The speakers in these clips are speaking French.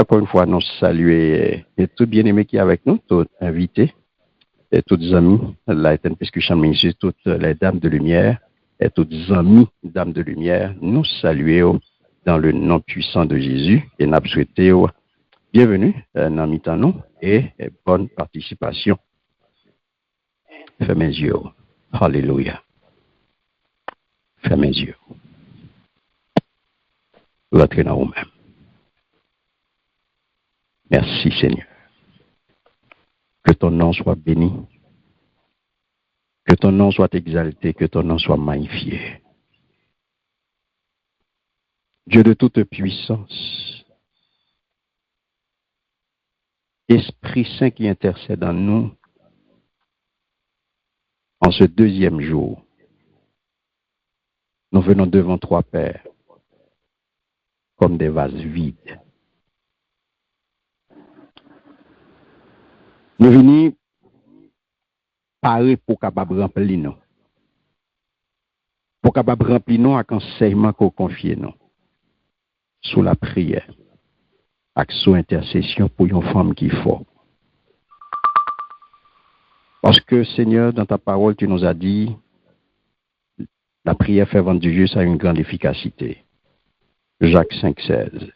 encore une fois nous saluer et tout bien-aimé qui est avec nous, tous invités, et tous amis, la Eten Pescushan Ministry, toutes les dames de lumière, et toutes amis dames de lumière, nous saluons dans le nom puissant de Jésus et nous souhaitons bienvenue dans nous et bonne participation. Fermez mes yeux. Alléluia. Fermez mes yeux. Rentrez dans vous-même. Merci Seigneur. Que ton nom soit béni. Que ton nom soit exalté. Que ton nom soit magnifié. Dieu de toute puissance. Esprit Saint qui intercède en nous en ce deuxième jour. Nous venons devant toi, Père, comme des vases vides. Nous venons parler pour capable remplir nous. Pour capable remplir nous avec enseignement qu'on confie nous. Sous la prière. Avec sous intercession pour une femme qui faut. Parce que, Seigneur, dans ta parole, tu nous as dit, la prière fervente du juste a une grande efficacité. Jacques 5,16.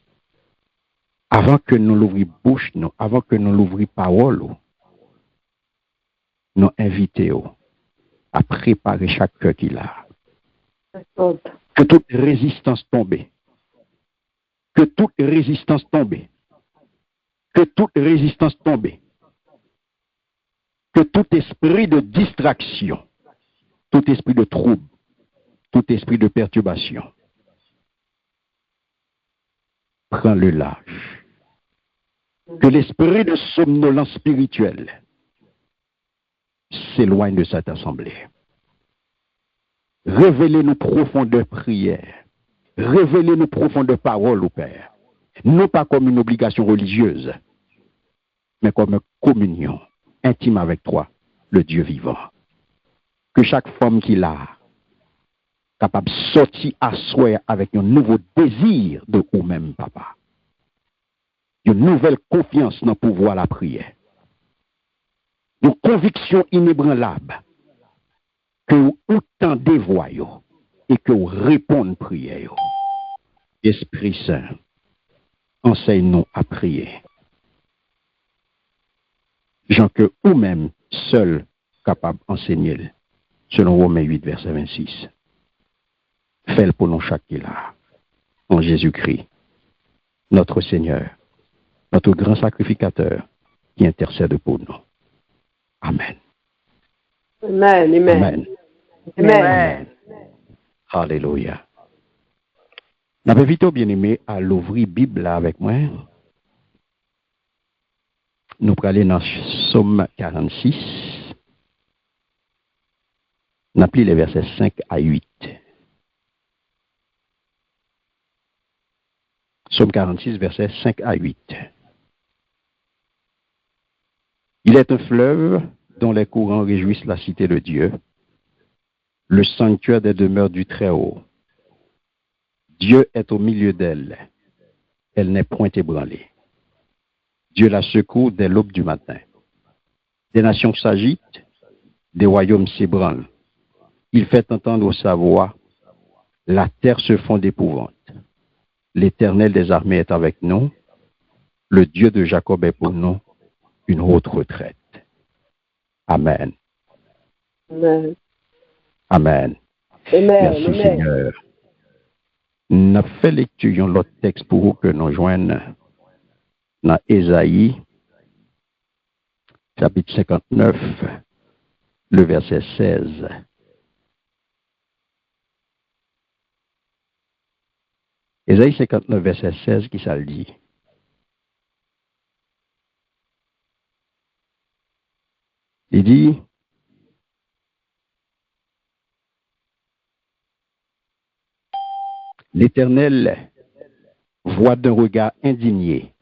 Avant que nous l'ouvrions bouche, nous, avant que nous l'ouvrions parole, nous invitons à préparer chaque cœur qu'il a. Que toute résistance tombe. Que toute résistance tombe. Que toute résistance tombe. Que tout esprit de distraction, tout esprit de trouble, tout esprit de perturbation, prend le large. Que l'esprit de somnolence spirituelle s'éloigne de cette assemblée. Révélez-nous profondeur prière. Révélez-nous profondeur parole au Père. Non pas comme une obligation religieuse, mais comme une communion intime avec toi, le Dieu vivant. Que chaque femme qu'il a, capable de sortir à soi avec un nouveau désir de vous-même, papa. Une nouvelle confiance dans le pouvoir de la prière. Une conviction inébranlable que vous entendez voix et que vous répondez prière. Esprit Saint, enseigne-nous à prier. Jean que vous-même, seul, capable d'enseigner, selon Romains 8, verset 26. Fais-le pour nous chaque qui là, en Jésus-Christ, notre Seigneur, notre grand sacrificateur, qui intercède pour nous. Amen. Amen. Amen. Amen. Amen. Amen. Alléluia. N'avez-vous pas bien-aimé à l'ouvrir Bible là avec moi? Nous allons aller dans Psaume 46. Nous appelons les versets 5 à 8. Psaume 46, versets 5 à 8. Il est un fleuve dont les courants réjouissent la cité de Dieu, le sanctuaire des demeures du Très-Haut. Dieu est au milieu d'elle. Elle n'est point ébranlée. Dieu la secourt dès l'aube du matin. Des nations s'agitent, des royaumes s'ébranlent. Il fait entendre sa voix. La terre se fond d'épouvante. L'Éternel des armées est avec nous. Le Dieu de Jacob est pour nous une haute retraite. Amen. Amen. Amen. Amen. Merci Amen. Seigneur. Nous avons fait lecture de l'autre texte pour vous que nous joignons dans Ésaïe, chapitre 59, le verset 16. Ésaïe 59, verset 16, qui ça le dit? Il dit, l'Éternel voit d'un regard indigné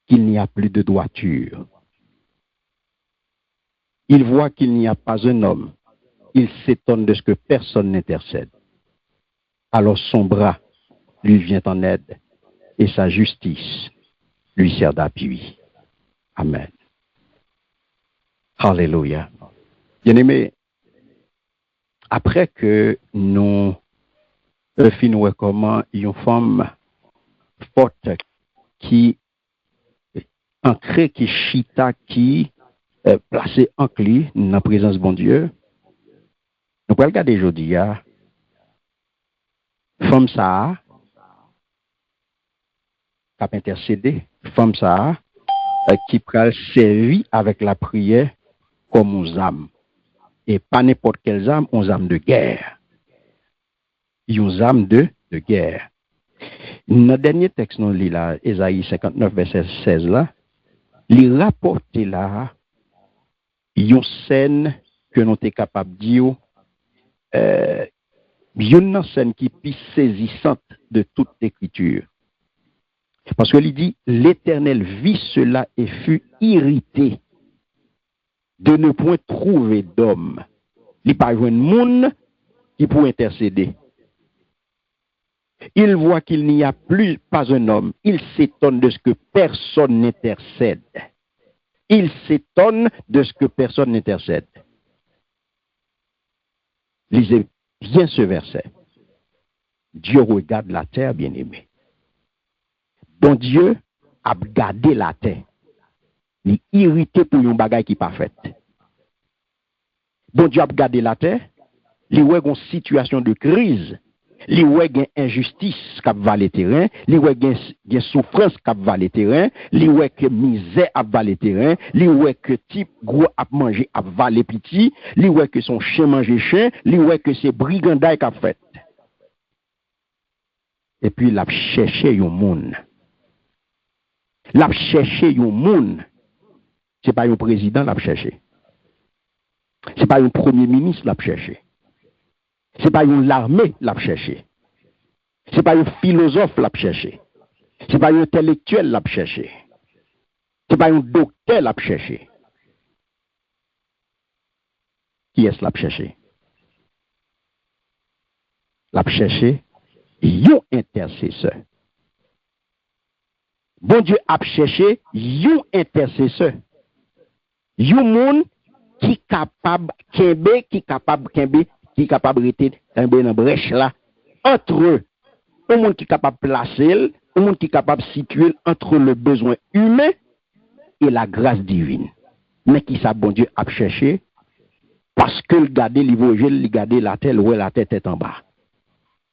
qu'il n'y a plus de droiture. Il voit qu'il n'y a pas un homme. Il s'étonne de ce que personne n'intercède. Alors son bras lui vient en aide et sa justice lui sert d'appui. Amen. Alléluia. Bien-aimés, après que nous finissons comment une femme forte qui ancrée, qui chita, qui placée en clé dans la présence de bon Dieu, nous pouvons regarder aujourd'hui, femme ça qui a intercédé, femme ça qui peut servir avec la prière comme aux âmes. Et pas n'importe quelles âmes, aux âmes de guerre. Une âme de guerre. Dans le dernier texte, nous lit là, Ésaïe 59, verset 16 là, il rapporte là une scène que nous sommes capables de dire, une scène qui est plus saisissante de toute l'écriture. Parce qu'il dit, l'Éternel vit cela et fut irrité de ne point trouver d'homme. Il n'y a pas de monde qui peut intercéder. Il voit qu'il n'y a plus pas un homme. Il s'étonne de ce que personne n'intercède. Il s'étonne de ce que personne n'intercède. Lisez bien ce verset. Dieu regarde la terre, bien-aimé. Bon Dieu a gardé la terre. Il est irrité pour une bagaille qui n'est pas faite. Bon Dieu a gardé la terre. Il y a une situation de crise. Il y a une injustice qui va le terrain. Il y a une souffrance qui va le terrain. Il y a une misère qui va le terrain. Il y a que type gros à manger à valer petit. Il y a que son chien manger chien. Il y a que c'est brigandaille qui a fait. Et puis il a cherché un monde. Il a cherché un monde. Ce n'est pas un président l'a cherché. Ce n'est pas un premier ministre l'a cherché. Ce n'est pas une l'armée l'a cherché. Ce n'est pas un philosophe l'a cherché. Ce n'est pas un intellectuel l'a cherché. Ce n'est pas un docteur l'a cherché. Qui est-ce l'a cherché? L'a cherché un intercesseur. Bon Dieu a cherché un intercesseur. Un monde qui est capable de rester dans la brèche là, entre eux, un monde qui est capable de placer, un monde qui est capable de situer entre le besoin humain et la grâce divine. Mais qui ça, bon Dieu, a cherché, parce que le garder l'ivogène, le garder la tête, où la tête est en bas.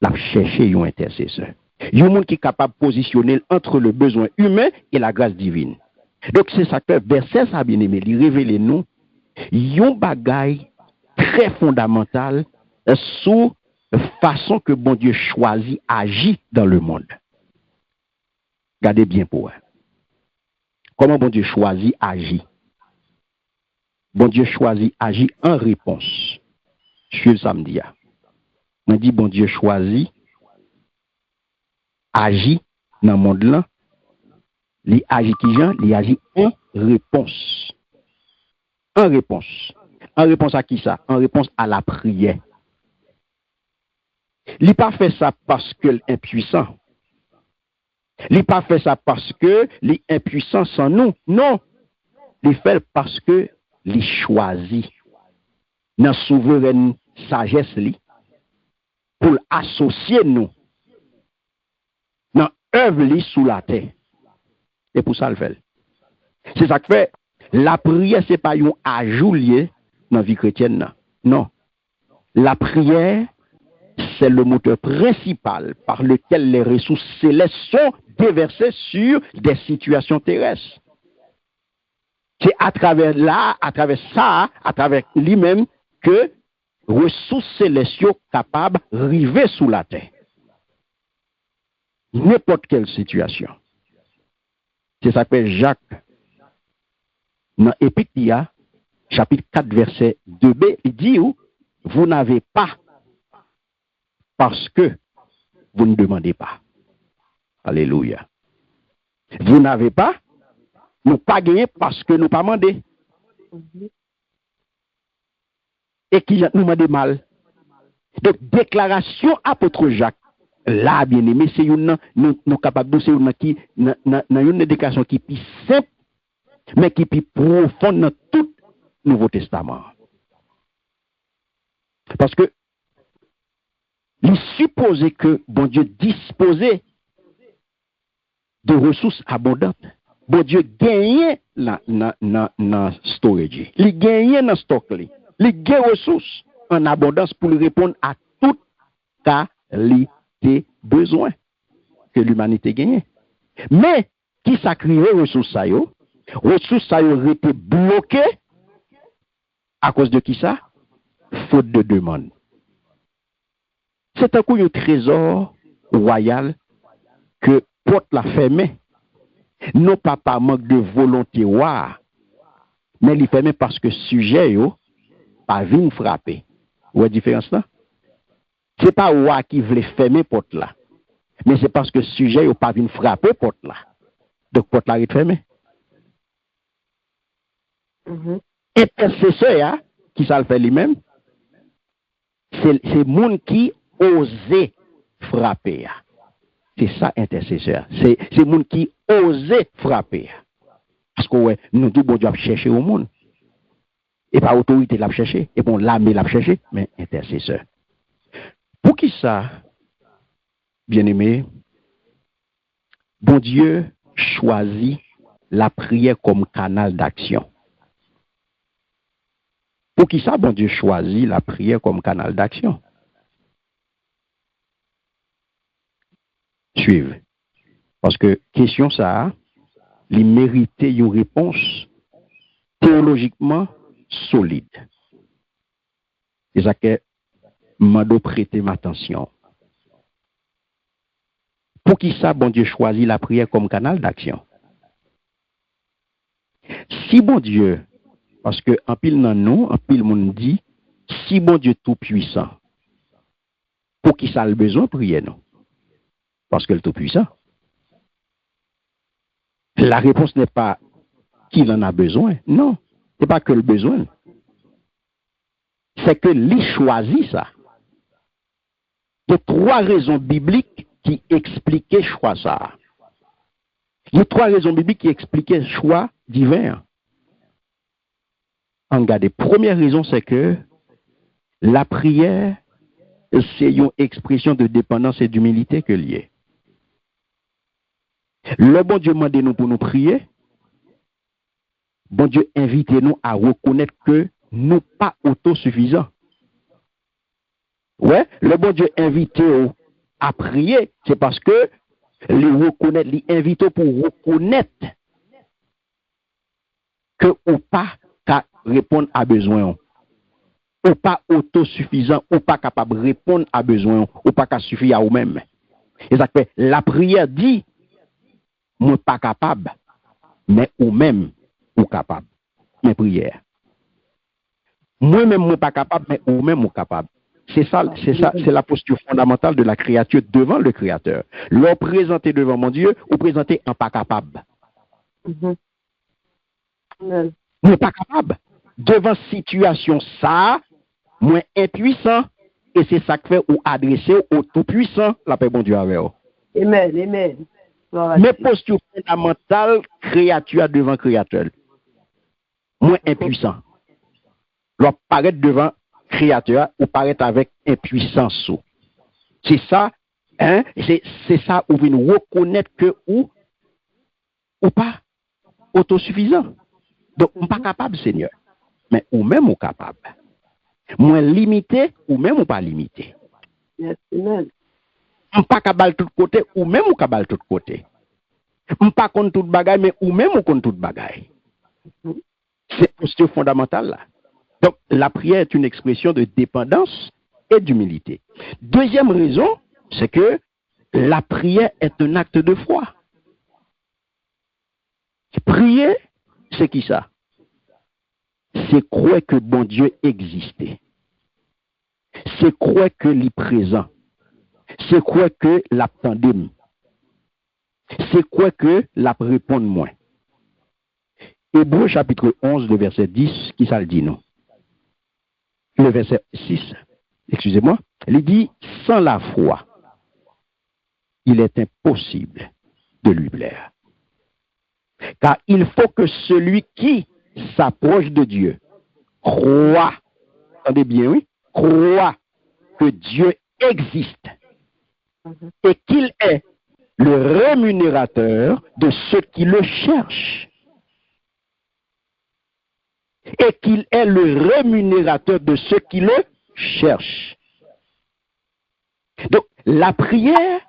L'a cherché un intercesseur. Un monde qui est capable de positionner entre le besoin humain et la grâce divine. Donc c'est ça que verset ça bien aimé, il révèle nous un bagage très fondamental sur la façon que bon Dieu choisit agit dans le monde. Regardez bien pour eux. Comment bon Dieu choisit agit. Bon Dieu choisit agit en réponse. Je le samedi. On dit bon Dieu choisit agit dans le monde là. Il agit qui genre, il agit en réponse. En réponse. En réponse à qui ça? En réponse à la prière. Il n'a pas fait ça parce qu'il est impuissant. Il n'a pas fait ça parce que il est impuissant sans nous. Non. Il fait parce que il choisit. Dans la souveraine sagesse pour associer nous. Dans l'œuvre sous la terre. Et pour ça, le fait. C'est ça que fait. La prière, ce n'est pas un ajout lié dans la vie chrétienne. Non. La prière, c'est le moteur principal par lequel les ressources célestes sont déversées sur des situations terrestres. C'est à travers ça, à travers lui-même, que ressources célestes sont capables d'arriver sous la terre. N'importe quelle situation. C'est ça que Jacques, dans Épître, chapitre 4, verset 2b, il dit vous n'avez pas parce que vous ne demandez pas. Alléluia. Vous n'avez pas, nous pas gagné parce que nous pas demandé. Et qui nous demandé mal. Donc, déclaration apôtre Jacques, là, bien aimé, c'est nous capables de c'est une éducation qui est plus simple, mais qui est plus profonde dans tout le Nouveau Testament. Parce que, il supposait que bon Dieu disposait de ressources abondantes. Bon Dieu gagnait dans storage. Il gagnait dans stock. Il gagne ressources en abondance pour répondre à toute qualité besoin que l'humanité gagne. Mais, qui s'acrivait ressources ça yo? Ressources ça yo été bloquées à cause de qui ça? Faute de demande. C'est un coup un trésor royal que porte la fermée. Non pas par manque de volonté, mais il fermé parce que sujet yo pas vinn frapper. Ou la différence là? C'est pas roi qui voulait fermer porte là, mais c'est parce que sujet yo pas vinn frapper porte là. Donc porte là est fermée. Intercesseur qui ça le fait lui-même, c'est monde qui osait frapper. C'est ça intercesseur. C'est monde qui osait frapper. Parce que ouais, nous tout bon Dieu chercher au monde. Et pas autorité l'a chercher, et bon l'armée l'a chercher, mais intercesseur. Pour qui ça, bien-aimé, bon Dieu choisit la prière comme canal d'action. Pour qui ça, bon Dieu choisit la prière comme canal d'action? Suivez. Parce que question ça, il méritait une réponse théologiquement solide. Et ça que m'a prêté ma attention. Pour qui ça, bon Dieu choisit la prière comme canal d'action? Si bon Dieu, parce que en pile nan nous, en pile monde dit, si bon Dieu tout puissant, pour qui ça a le besoin de prier non? Parce que le tout puissant. La réponse n'est pas qu'il en a besoin, non, c'est pas que le besoin. C'est que lui choisit ça. Il y a trois raisons bibliques qui expliquaient choix ça. Il y a trois raisons bibliques qui expliquaient choix divin. Regardez, première raison, c'est que la prière, c'est une expression de dépendance et d'humilité que liée. Le bon Dieu demande nous pour nous prier. Bon Dieu invite nous à reconnaître que nous pas autosuffisants. Ouais, le bon Dieu invite à prier, c'est parce que les reconnaître, les invite pour reconnaître que ou pas qu'à répondre à besoin. Ou pas autosuffisant, ou pas capable de répondre à besoin, ou pas qu'à suffire à vous-même. Et ça fait la prière dit moi pas capable, mais ou même ou capable. Mais prière. Moi-même moi pas capable, mais ou même ou capable. C'est la posture fondamentale de la créature devant le Créateur. Leur présenter devant mon Dieu ou présenter en pas capable. Moi pas capable. Devant situation ça, moi impuissant, et c'est ça que fait ou adresser au tout-puissant la paix bon Dieu avec vous. Amen, amen. Mais posture fondamentale, créature devant créateur. Moins impuissant. L'on paraît devant créateur ou paraît avec impuissance. C'est ça, hein? C'est ça où vous reconnaître que ou pas autosuffisant. Donc, on pas capable, Seigneur. Mais ou même ou capable. Moins limité ou même ou pas limité. Yes, amen. On pas capable de tout côté ou même ou capable de tout côté. On pas contre toute bagaille mais ou même ou contre toute bagaille. C'est posture fondamentale là. Donc la prière est une expression de dépendance et d'humilité. Deuxième raison, c'est que la prière est un acte de foi. Prier, c'est qui ça? C'est croire que bon Dieu existait. C'est croire que l'il est présent. C'est quoi que l'attendem? C'est quoi que la répond moins? Hébreux chapitre 11, le verset 10, qui ça le dit non? Le verset 6, excusez-moi, il dit, sans la foi, il est impossible de lui plaire. Car il faut que celui qui s'approche de Dieu croit, entendez bien, oui, croit que Dieu existe et qu'il est le rémunérateur de ceux qui le cherchent. Et qu'il est le rémunérateur de ceux qui le cherchent. Donc, la prière,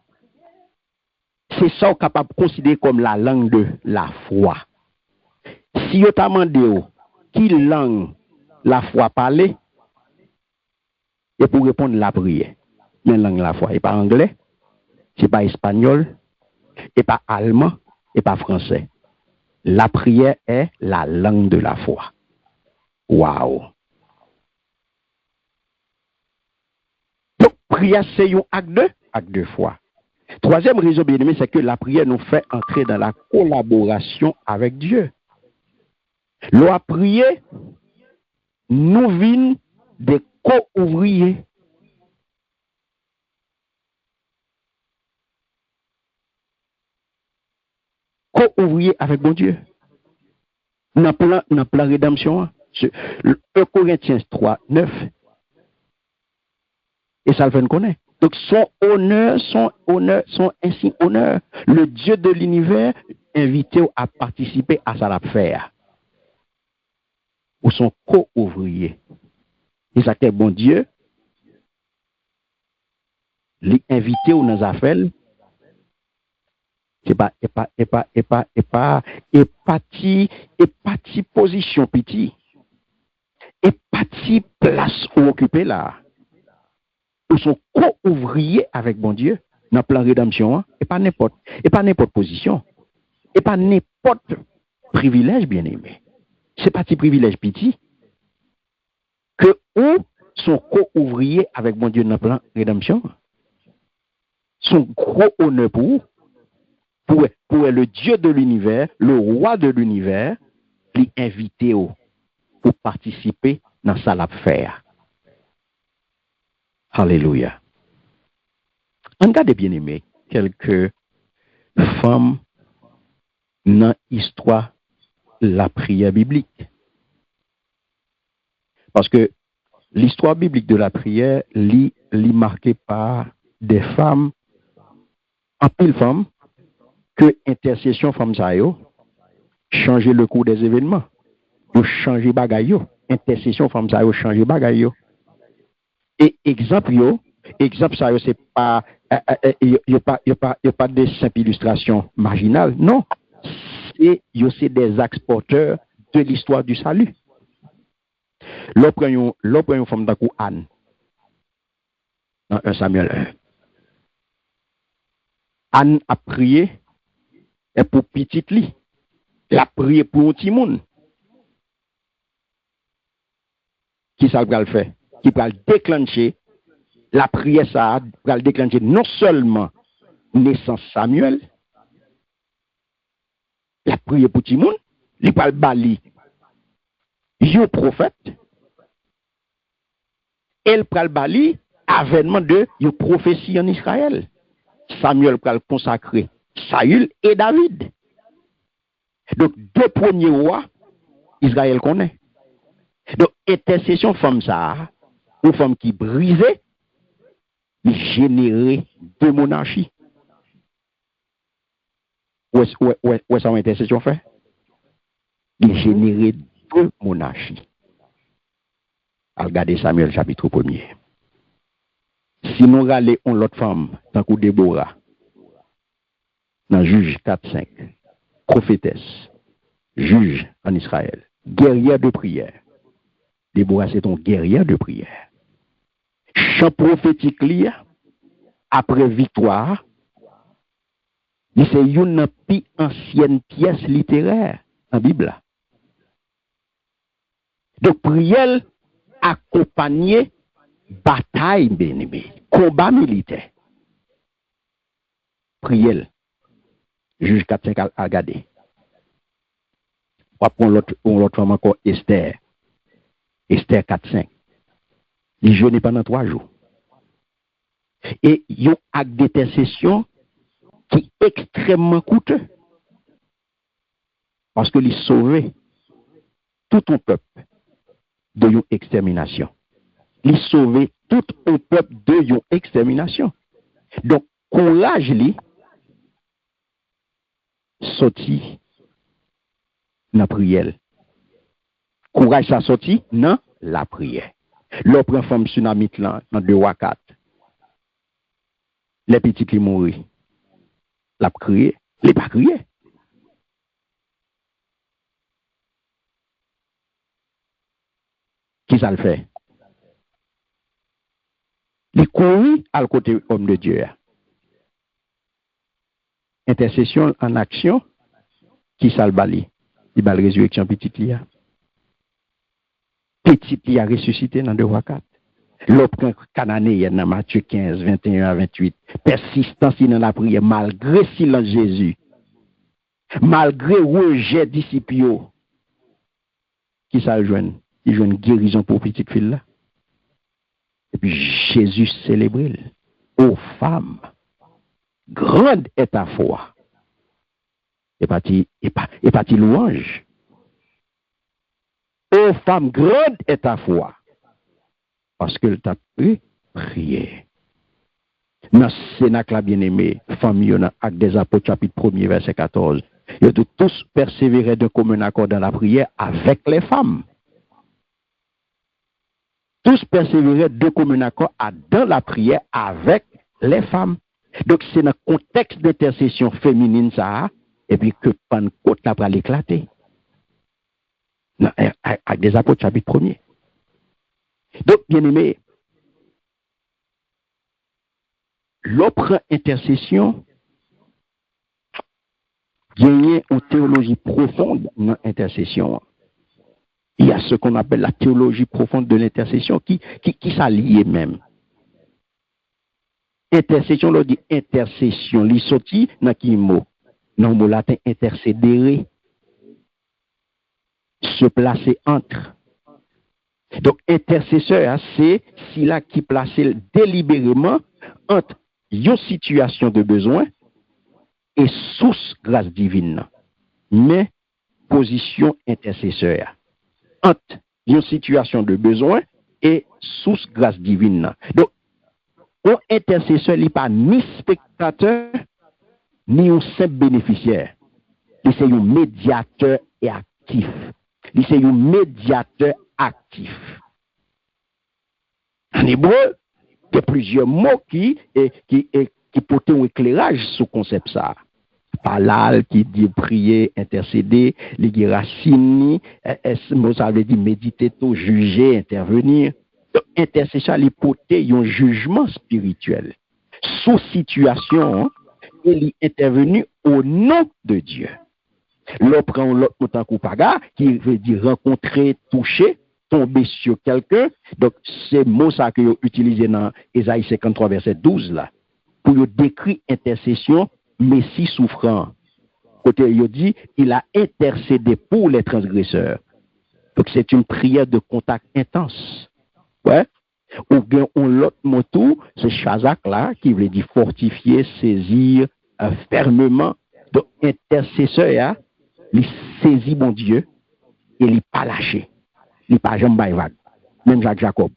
c'est ça qu'on est capable de considérer comme la langue de la foi. Si on t'a demandé qui langue la foi parler, et pour répondre la prière, mais la langue de la foi, et pas anglais, c'est pas espagnol, et pas allemand, et pas français. La prière est la langue de la foi. Waouh! Donc, prière, c'est un acte de foi. Troisième raison, bien aimé, c'est que la prière nous fait entrer dans la collaboration avec Dieu. L'on a prié, nous vîmes des co-ouvriers. Co-ouvriers avec bon Dieu. Dans le plan rédemption, 1 Corinthiens 3, 9. Et ça le fait connaître. Donc son honneur, ainsi honneur. Le Dieu de l'univers invité à participer à sa affaire. Ou son co-ouvrier. Et ça que bon Dieu, l'invité ou dans affaires, c'est pas position petit. Et parti place ou occupé là. Ou sont co-ouvriers avec bon Dieu dans le plan rédemption, et pas n'importe position, et pas n'importe privilège bien aimé. C'est pas petit privilège petit que ou sont co-ouvriers avec bon Dieu dans le plan rédemption. Son gros honneur pour le Dieu de l'univers, le roi de l'univers, les inviter pour participer dans sa affaire. Alléluia. Regardez bien aimé quelques femmes dans l'histoire la prière biblique. Parce que l'histoire biblique de la prière est marquée par des femmes, en pile femmes, que intercession femmes ça yo changer le cours des événements. Yo changer bagay yo. Intercession femmes ça yo changer bagay yo. Et exemple ça yo c'est pas pas des simples illustrations marginales, non. C'est des axes porteurs de l'histoire du salut. L'opinion femme d'akou Anne dans 1 Samuel 1. Anne a prié et pour petite li. Elle a prié pour un petit monde. Qui ça va le faire? Qui va déclencher la prière, ça va déclencher non seulement naissance Samuel, la prière pour tout le monde, il va bali un prophète, elle va bali avènement de une prophétie en Israël. Samuel va consacrer Saül et David. Donc, deux premiers rois, Israël connaît. Donc, intercession femme ça, une femme qui brisait, générer deux monarchies. Où est-ce que intercession fait? Il générer deux monarchies. Regardez Samuel chapitre 1er. Si nous allons l'autre femme, tant que Déborah, dans Juge 4-5, prophétesse, juge en Israël, guerrière de prière. Déborah, c'est ton guerrière de prière. Chant prophétique lié, après victoire, c'est une plus ancienne pièce littéraire dans la Bible. Donc, prière accompagnée bataille, bien-aimé, combat militaire. Prière. Juge 4-5 à regarder. On va prendre l'autre femme encore, Esther. Esther 4-5. Il jeûne pendant 3 jours. Et il y a un acte d'intercession qui est extrêmement coûteux. Parce que il sauve tout un peuple de une extermination. Il sauve tout un peuple de une extermination. Donc, courage, li, sorti dans la prière. Courage, ça sorti dans la prière. L'autre femme tsunami là, dans 2 ou 4. Les petits qui mourent. La crié, les pas crié. Qui ça le fait? Il couru à côté homme de Dieu. Intercession en action, qui ça le bali? Il va la résurrection petite lia. Petite lia ressuscité dans 2 ou 4. L'autre cananéen dans Matthieu 15, 21 à 28. Persistance dans la prière, malgré silence Jésus. Malgré rejet disciples. Qui ça le joint? Il joue une guérison pour petite fille là. Et puis Jésus célèbre. Ô femme, grande est ta foi. Et pas louange. Ô femme, grande est ta foi. Parce que t'a prié. Dans ce cénacle là bien-aimé, famille, dans Actes des Apôtres, chapitre 1er, verset 14. Ils ont tous persévéré de commun accord dans la prière avec les femmes. Tous persévérer de commun accord dans la prière avec les femmes. Donc, c'est dans le contexte d'intercession féminine, ça, et puis que Pentecôte n'a pas éclaté. Avec des apôtres, chapitre 1er. Donc, bien aimé, l'autre intercession, gagne une théologie profonde dans l'intercession. Il y a ce qu'on appelle la théologie profonde de l'intercession qui s'allie même. Intercession, l'on dit intercession, li sorti dans qui mot? Dans le mot latin intercédere. Se placer entre. Donc, intercesseur, c'est celui qui place délibérément entre une situation de besoin et source grâce divine. Mais, position intercesseur. Entre une situation de besoin et source grâce divine. Donc, un intercesseur n'est pas ni spectateur, ni un simple bénéficiaire. Il c'est un médiateur et actif. Il c'est un médiateur actif. En hébreu, il y a plusieurs mots qui portent un éclairage sur ce concept ça. Palal qui dit prier, intercéder, les racines, ça veut dire méditer, tout, juger, intervenir. Donc, intercession, il porte un jugement spirituel. Sous situation, il est intervenu au nom de Dieu. L'on prend l'autre mot en coupaga, qui veut dire rencontrer, toucher, tomber sur quelqu'un. Donc, c'est mot ça que vous utilisez dans Ésaïe 53, verset 12, là, pour décrire intercession, Messie souffrant. Côté, il dit, il a intercédé pour les transgresseurs. Donc, c'est une prière de contact intense. Ouais. Ou bien, l'autre mot tout, c'est Chazak là, qui veut dire fortifier, saisir, fermement. Donc, intercesseur, il saisit mon Dieu et il pas lâché. Il pas jamais vague. Même Jacques Jacob.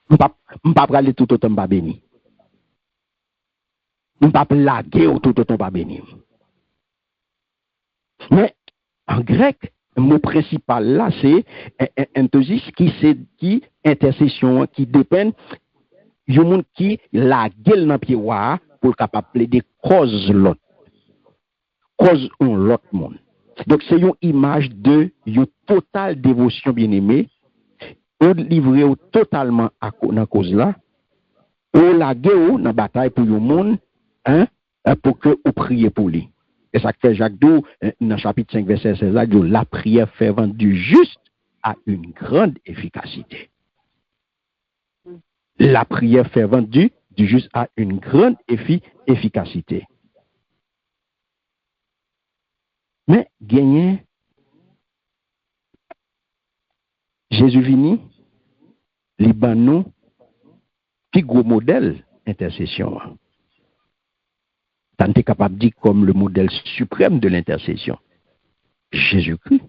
Je ne peux pas parler tout autant pas béni. Je ne peux pas laguer tout autant pas béni. Mais en grec, le mot principal là, c'est enthousis qui intercession, qui dépend du monde qui la gueule dans pied pour capable des causes l'autre. Cause on l'autre monde. Donc c'est une image de une totale dévotion bien-aimée, ou livré totalement à dans cause là, ou la guerre dans bataille pour le monde, hein, pour que vous priez pour lui. Et ça fait Jacques 2 dans chapitre 5 verset 16 là, la prière fervente du juste a une grande efficacité. La prière fervente du juste a une grande efficacité. Mais gagner Jésus vini, Libanon, plus gros modèle intercession. Tu es capable de dire comme le modèle suprême de l'intercession. Jésus-Christ.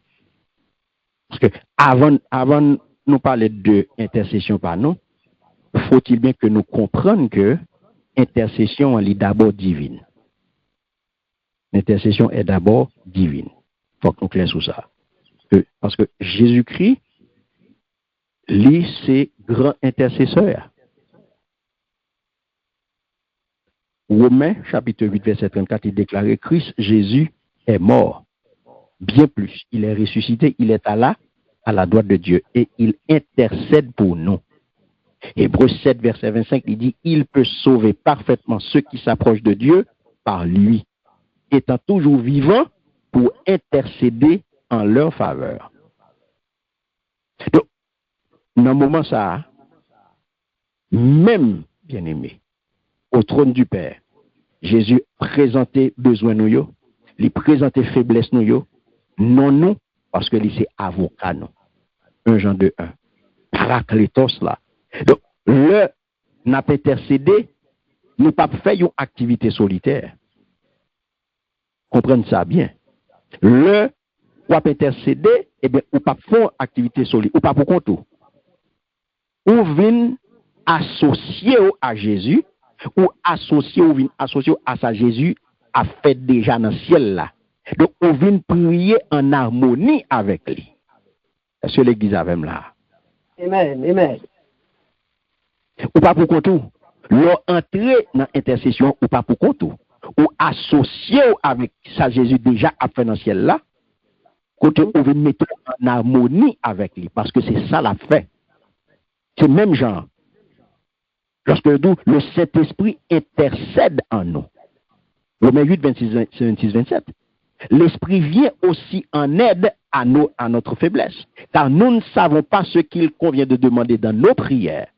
Parce que avant nous parler de intercession par nous, faut-il bien que nous comprenions que intercession est d'abord divine. L'intercession est d'abord divine. Il faut que nous clairs sur ça. Parce que Jésus-Christ, lui, c'est grand intercesseur. Romains, chapitre 8, verset 34, il déclarait Christ, Jésus, est mort. Bien plus, il est ressuscité, il est à la droite de Dieu et il intercède pour nous. Hébreux 7, verset 25, il dit il peut sauver parfaitement ceux qui s'approchent de Dieu par lui, étant toujours vivant pour intercéder en leur faveur. Donc, dans le moment ça, même, bien aimé, au trône du Père, Jésus présentait besoin nous, il présentait faiblesse nous, non nous, parce que c'est avocat nous. 1 Jean 2:1. Paraclétos là. Donc, le n'a pas intercédé, nous pas fait une activité solitaire. Comprenez ça bien. Le ou pas intercéder, eh bien, ou pas faire activité solitaire, ou pas pour compte. Ou vient associé à Jésus, ou associé à sa Jésus a fait déjà dans le ciel là. Donc, on vient prier en harmonie avec lui. Est-ce que l'église a même là? Amen, amen. Ou pas pour compte. Leur entrée dans l'intercession, ou pas pour compte. Ou associé avec sa Jésus déjà a fait dans le ciel là. Côté on veut mettre en harmonie avec lui. Parce que c'est ça la fait. C'est le même genre. Lorsque le Saint-Esprit intercède en nous. Romains 8, 26, 27. L'Esprit vient aussi en aide à notre faiblesse. Car nous ne savons pas ce qu'il convient de demander dans nos prières.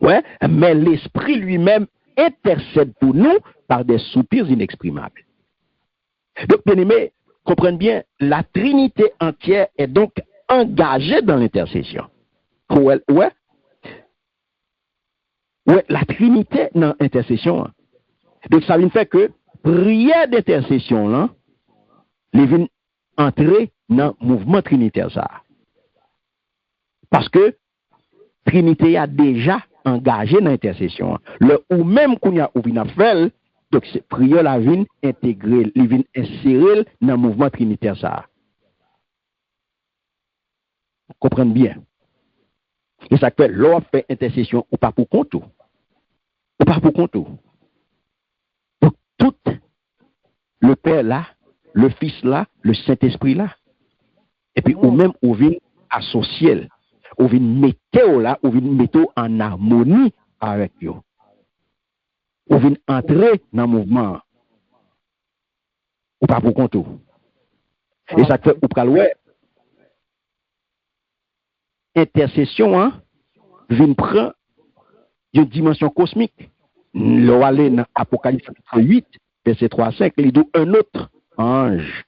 Ouais, mais l'Esprit lui-même intercède pour nous par des soupirs inexprimables. Donc, bien aimé, comprenez bien, la Trinité entière est donc engagée dans l'intercession. Ouais, la Trinité dans l'intercession. Donc, ça veut faire que prière d'intercession, là, les vient entrer dans le mouvement trinitaire. Ça. Parce que Trinité a déjà engagé dans l'intercession. Ou même qu'on a fait, donc c'est prière la vient intégrer, il vient insérer dans le mouvement trinitaire. Ça. Comprenez bien. Et ça fait l'on fait intercession ou pas pour compte. Ou pas pour compte. Donc tout le Père là, le Fils là, le Saint-Esprit là. Et puis ou même on vient associer, on vient mettre là, on vient mettre en harmonie avec eux. On vient entrer dans le mouvement. Ou pas pour compte. Et ça fait ou pas ouais. Intercession hein, vient prendre une dimension cosmique. L'on aller dans Apocalypse 8 verset 3 à 5, il dit un autre ange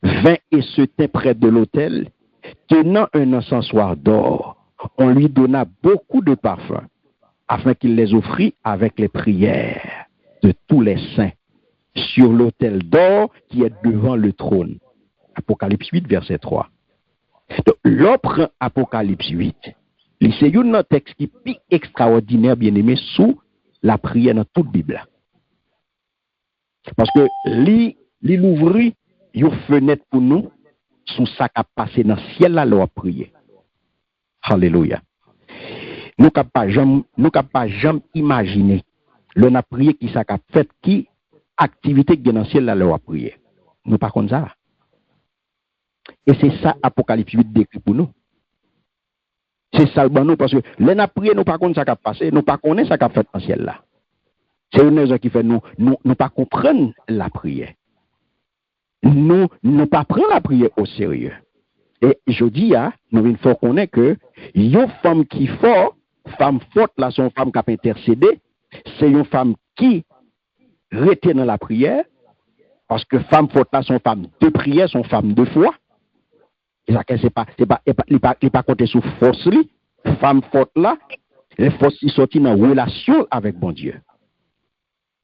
vint et se tint près de l'autel, tenant un encensoir d'or. On lui donna beaucoup de parfums, afin qu'il les offrit avec les prières de tous les saints, sur l'autel d'or qui est devant le trône. Apocalypse 8, verset 3. Donc, l'autre Apocalypse 8, c'est un texte qui est extraordinaire, bien aimé, sous la prière dans toute la Bible. Parce que il ouvrit une fenêtre pour nous sous ça qui a passé dans le ciel là, leur prier. Alléluia. Nous ne pouvons pas jamais imaginer le na prier qui ça a fait, qui activité qui dans le ciel là, leur prier. Nous pas comme ça. Et c'est ça Apocalypse 8 décrit pour nous. C'est ça le bon nous parce que les na prier nous pas comme ça qui a passé, nous pas connaître ça qui a fait dans le ciel là. C'est une raison qui fait nous pas comprendre la prière. Nous pas prendre la prière au sérieux. Et je dis, nous il faut connaître que une femme qui fort, femme forte là, son femme qui a intercédé, c'est une femme qui retient dans la prière, parce que femme forte là, son femme de prière, son femme de foi. Et ça c'est pas compter sur force li, femme forte là, Les forces qui sortent dans relation avec bon Dieu.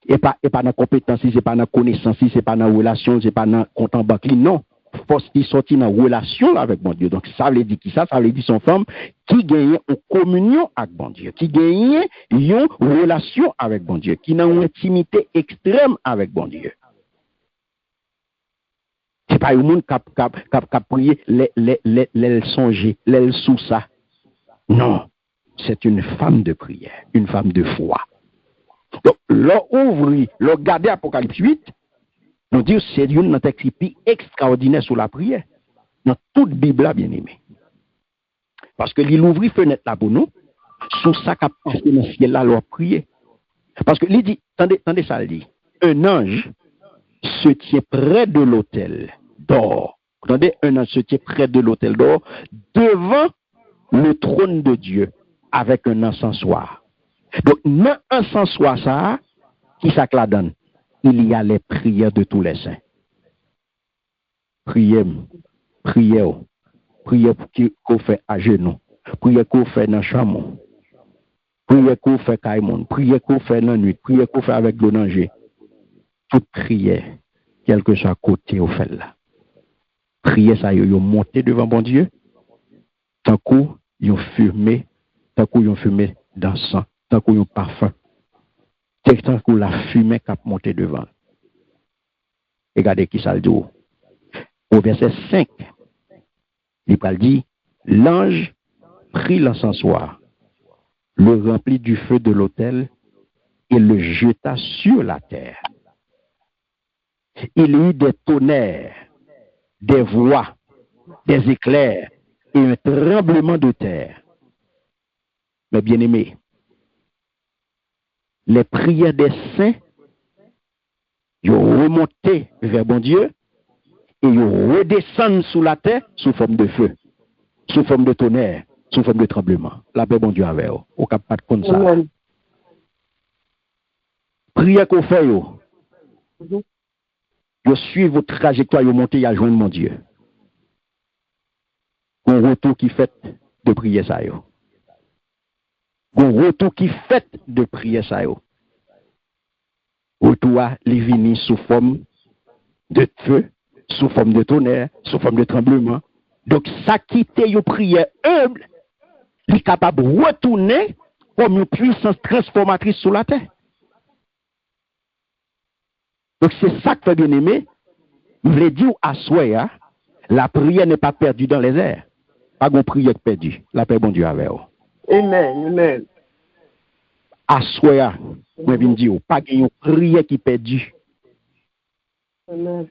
Et pas dans compétence, c'est pas dans connaissance, c'est pas dans relation, c'est pas dans compte en banque, non. Force qui sortit dans relation avec bon Dieu. Donc ça veut dire qui ça veut dire son femme qui gagne en communion avec bon Dieu, qui gagne une relation avec bon Dieu, qui a une intimité extrême avec bon Dieu. C'est pas un monde qui prié les songer, les sous ça. Non, c'est une femme de prière, une femme de foi. Donc, l'on ouvre, l'on garde Apocalypse 8, nous dit c'est une texte extraordinaire sur la prière. Dans toute Bible là, bien aimé. Parce que l'il ouvre fenêtre là pour nous, sur ça qu'a passé dans le ciel là, l'on prier. Parce que il dit, attendez ça, il dit, un ange se tient près de l'autel d'or. Attendez, un ange se tient près de l'autel d'or, devant le trône de Dieu, avec un encensoir. Donc, dans l'encensoir ça, qui ça que la donne? Il y a les prières de tous les saints. Priez qu'on fait à genoux. Priez qu'on fait dans le chamon. Priez qu'on fait caïmon. Priez qu'on fait dans la nuit. Priez qu'on fait avec le danger. Toute prière, quel que soit côté au fait là. Priez ça, vous montez devant bon Dieu. Tant qu'on vous fumez, tant qu'on vous fumez d'encens, tant qu'on vous parfum. Tant qu'on la fumée qui a monté devant. Regardez qui ça le dit. Au verset 5, il dit, l'ange prit l'encensoir, le remplit du feu de l'autel et le jeta sur la terre. Il y eut des tonnerres, des voix, des éclairs et un tremblement de terre. Mais bien aimés, les prières des saints, ils ont remonté vers bon Dieu et ils redescendent sous la terre sous forme de feu, sous forme de tonnerre, sous forme de tremblement. La paix bon Dieu avec eux. Au cap pas de comme ça. Prière qu'on fait, yo suivez votre trajectoire, yo montez à joindre mon Dieu. Un retour qui fait de prière ça yo. Un retour qui fait de prière ça yo. Retour à les sous forme de feu, sous forme de tonnerre, sous forme de tremblement. Donc, ça quitte une prière humble, il est capable de retourner comme une puissance transformatrice sur la terre. Donc, c'est ça que fait bien aimé. Je voulais dire à soi, la prière n'est pas perdue dans les airs. Pas de prière perdue. La paix bon Dieu avec vous. Amen, amen. À soi, je viens dire, pas de prière qui est perdue. Amen.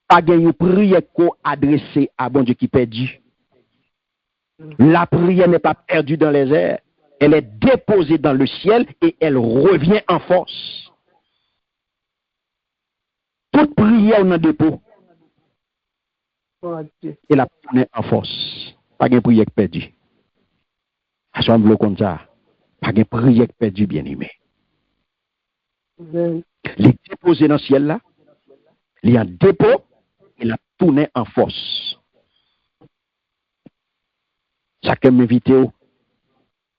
Pas de prière qu'on adresse à bon Dieu qui est perdue. La prière n'est pas perdue dans les airs. Elle est déposée dans le ciel et elle revient en force. Toute prière dans le dépôt. Et la prière en force. Pas de prière perdue. Assemble comme ça. Pas de prière perdue, bien aimé. Il est déposé dans le ciel là. Il y a un dépôt. Il a tourné en force. Chacun m'invite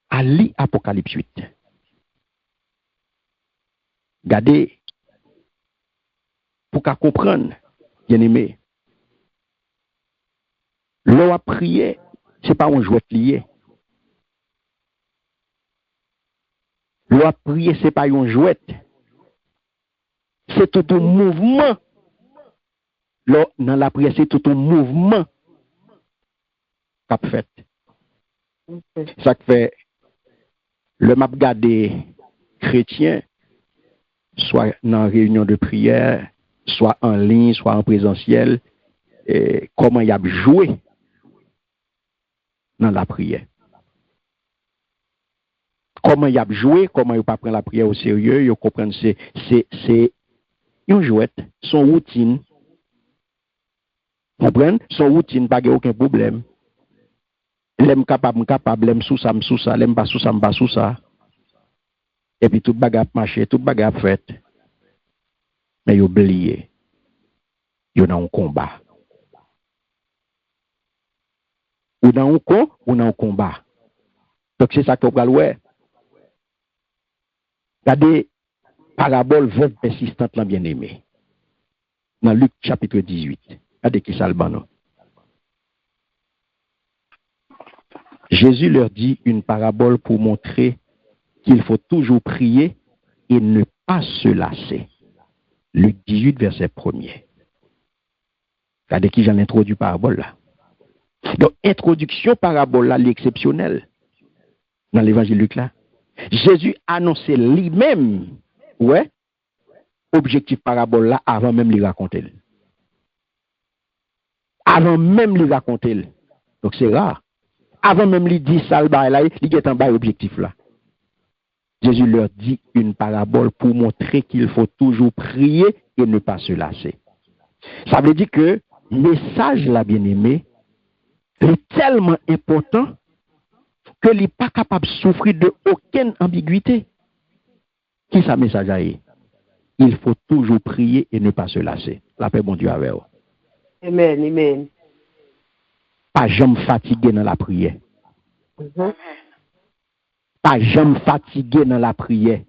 à lire Apocalypse 8. Regardez, pour qu'à comprendre, bien aimé, l'on a prié, ce n'est pas un jouet lié. L'on a prié, ce n'est pas un jouet. C'est tout un mouvement. Dans la prière, c'est tout un mouvement qu'a fait. Ça fait le map gardé chrétien, soit dans réunion de prière, soit en ligne, soit en présentiel, et comment il a joué dans la prière. Comment il a joué, comment il pas prendre la prière au sérieux, il comprend c'est une jouette, son routine. Comprendre son routine pas aucun problème. L'aime capable, l'aime sous ça, l'aime pas sous ça. Et puis tout bagarre marché, tout bagarre fait. Mais il oublié. Il y a un combat. Ou dans un combat. Donc c'est ça que vous allez voir. Regardez, parabole veuve persistante, là, bien aimé. Dans Luc chapitre 18. Regardez qui ça le ban. Jésus leur dit une parabole pour montrer qu'il faut toujours prier et ne pas se lasser. Luc 18, verset 1er. Regardez qui j'en introduit parabole là. Donc, introduction parabole là, l'exceptionnel. Dans l'évangile Luc là. Jésus annonçait lui-même, ouais, objectif parabole là avant même de raconter. Avant même de raconter. Donc, c'est rare. Avant même de dire ça, il est en bas objectif là. Jésus leur dit une parabole pour montrer qu'il faut toujours prier et ne pas se lasser. Ça veut dire que le message là, bien aimé, est tellement important que il n'est pas capable de souffrir de aucune ambiguïté. Qui ça message là? Il faut toujours prier et ne pas se lasser. La paix, bon Dieu, avec vous. Amen, amen. Pas jamais fatigué dans la prière. Pas jamais fatigué dans la prière.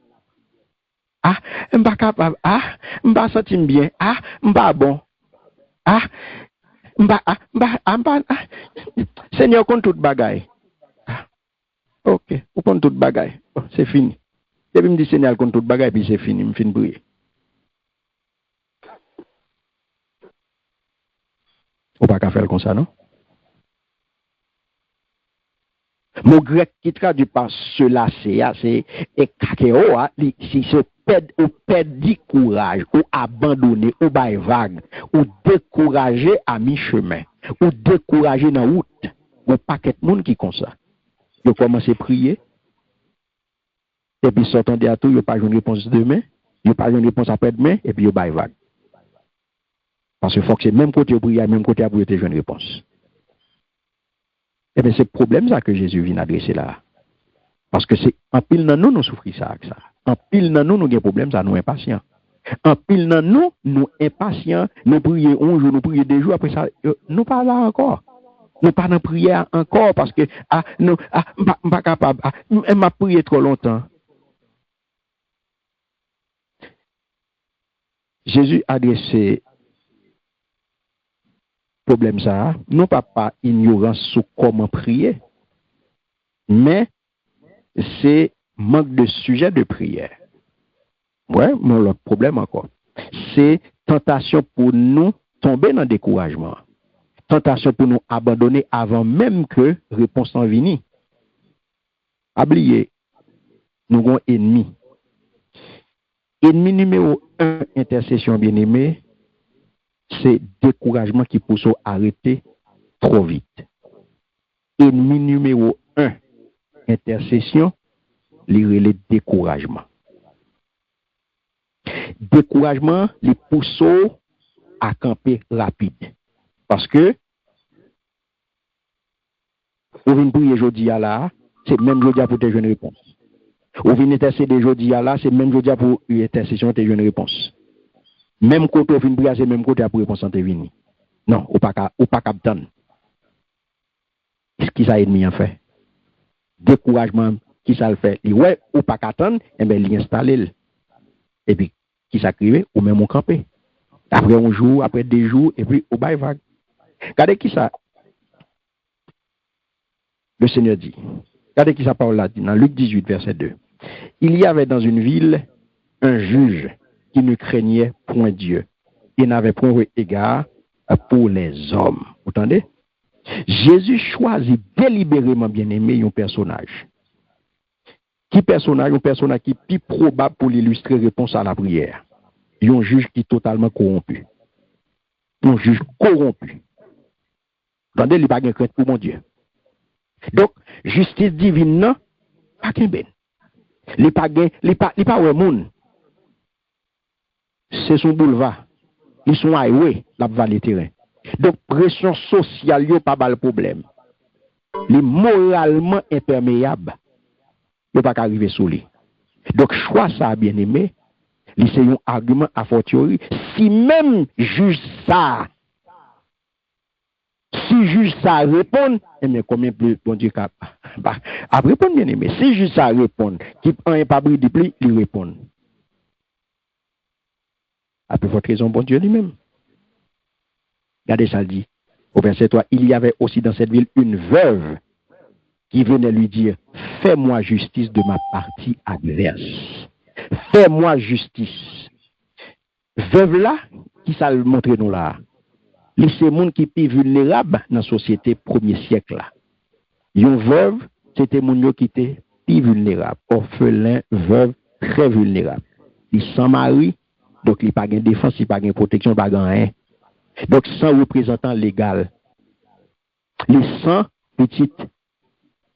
Ah, m'pas capable. Ah, m'pas senti bien. Ah, m'pas bon. Ah, Seigneur compte toute bagaille. Ah, ok, vous compte toute bagaille. Oh, c'est fini. Depuis me dit Seigneur compte toute bagaille puis c'est fini, me fin prier. Ou pas qu'à faire comme ça, non? Mon grec qui traduit par cela, c'est kakeo, si se perd ou perdre courage, ou abandonner, ou bail vague, ou décourager à mi-chemin, ou décourager dans la route, ou pas qu'être monde qui comme ça. Vous commencez à prier, et puis sortant de tout, vous pas une réponse demain, vous pas une réponse après-demain, et puis vous bail vague. Parce que faut que c'est même côté prier, même côté pour te une réponse. Eh bien, c'est le problème ça que Jésus vient adresser là. Parce que c'est en pile dans nous souffrons ça avec ça. En pile dans nous avons problème ça, nous impatients. En pile dans nous impatients, nous prions un jour, nous prions 2 jours, après ça, nous pas là encore. Nous pas dans prière encore parce que, pas capable, m'a prié trop longtemps. Jésus a adressé problème ça, non pas ignorance sur comment prier, mais c'est manque de sujet de prière. Ouais, mais l'autre problème encore, c'est tentation pour nous tomber dans le découragement. Tentation pour nous abandonner avant même que réponse en vienne. Oubliez, nous avons ennemi. Ennemi numéro 1, intercession bien-aimée, c'est découragement qui pousse à arrêter trop vite. Ennemi numéro 1, intercession, le découragement. Découragement, les pousse à camper rapide. Parce que, vous venez prier aujourd'hui à là, c'est même aujourd'hui pour te jouer une réponse. Vous venez intercéder aujourd'hui à là, c'est même aujourd'hui pour une intercession te jouer une réponse. Même côté vous venez prier, c'est même côté pour réponse te venir. Non, ou pas capable. Qu'est-ce qui ça ennemi en fait? Découragement, qui ça le fait? Ouais, ou pas qu'attendre, et bien l'installer. Et puis, qui s'acrive, ou même on camper. Après un jour, après 2 jours, et puis au bail vague. Regardez qui ça? Le Seigneur dit. Regardez qui ça parle là, dans Luc 18, verset 2. Il y avait dans une ville un juge qui ne craignait point Dieu et n'avait point égard pour les hommes. Vous entendez? Jésus choisit délibérément, bien aimé, un personnage. Qui personnage? Un personnage qui est plus probable pour l'illustrer réponse à la prière. Un juge qui est totalement corrompu. Un juge corrompu. Vous entendez? Il n'y a pas de crainte pour mon Dieu. Donc, justice divine, non, pas qu'un ben. Il n'y a pas de monde. C'est son boulevard. Ils sont highway, la vallée terrain. Donc, pression sociale, il n'y a pas de problème. Les moralement imperméables, il n'y a pas qu'à arriver sous lui. Donc, choix ça, bien aimé, c'est un argument à fortiori. Si même juge ça, Si juge ça répond, eh bien, combien plus bon Dieu cap à répondre, bien aimé. Si juge ça répond, qui n'est pas bris de pli, il répond. Après votre raison, bon Dieu lui-même. Regardez ça, le dit. Au verset 3, il y avait aussi dans cette ville une veuve qui venait lui dire, fais-moi justice de ma partie adverse. Fais-moi justice. Veuve là, qui ça le montre nous là? C'est monde qui est vulnérable dans la société premier siècle là. Une veuve, c'était monde qui était plus vulnérable. Orphelin, veuve, très vulnérable. Il sans mari, donc il n'a pas de défense, il n'a pas de protection, il n'a pas de rien. Donc sans représentant légal. Les sans petites,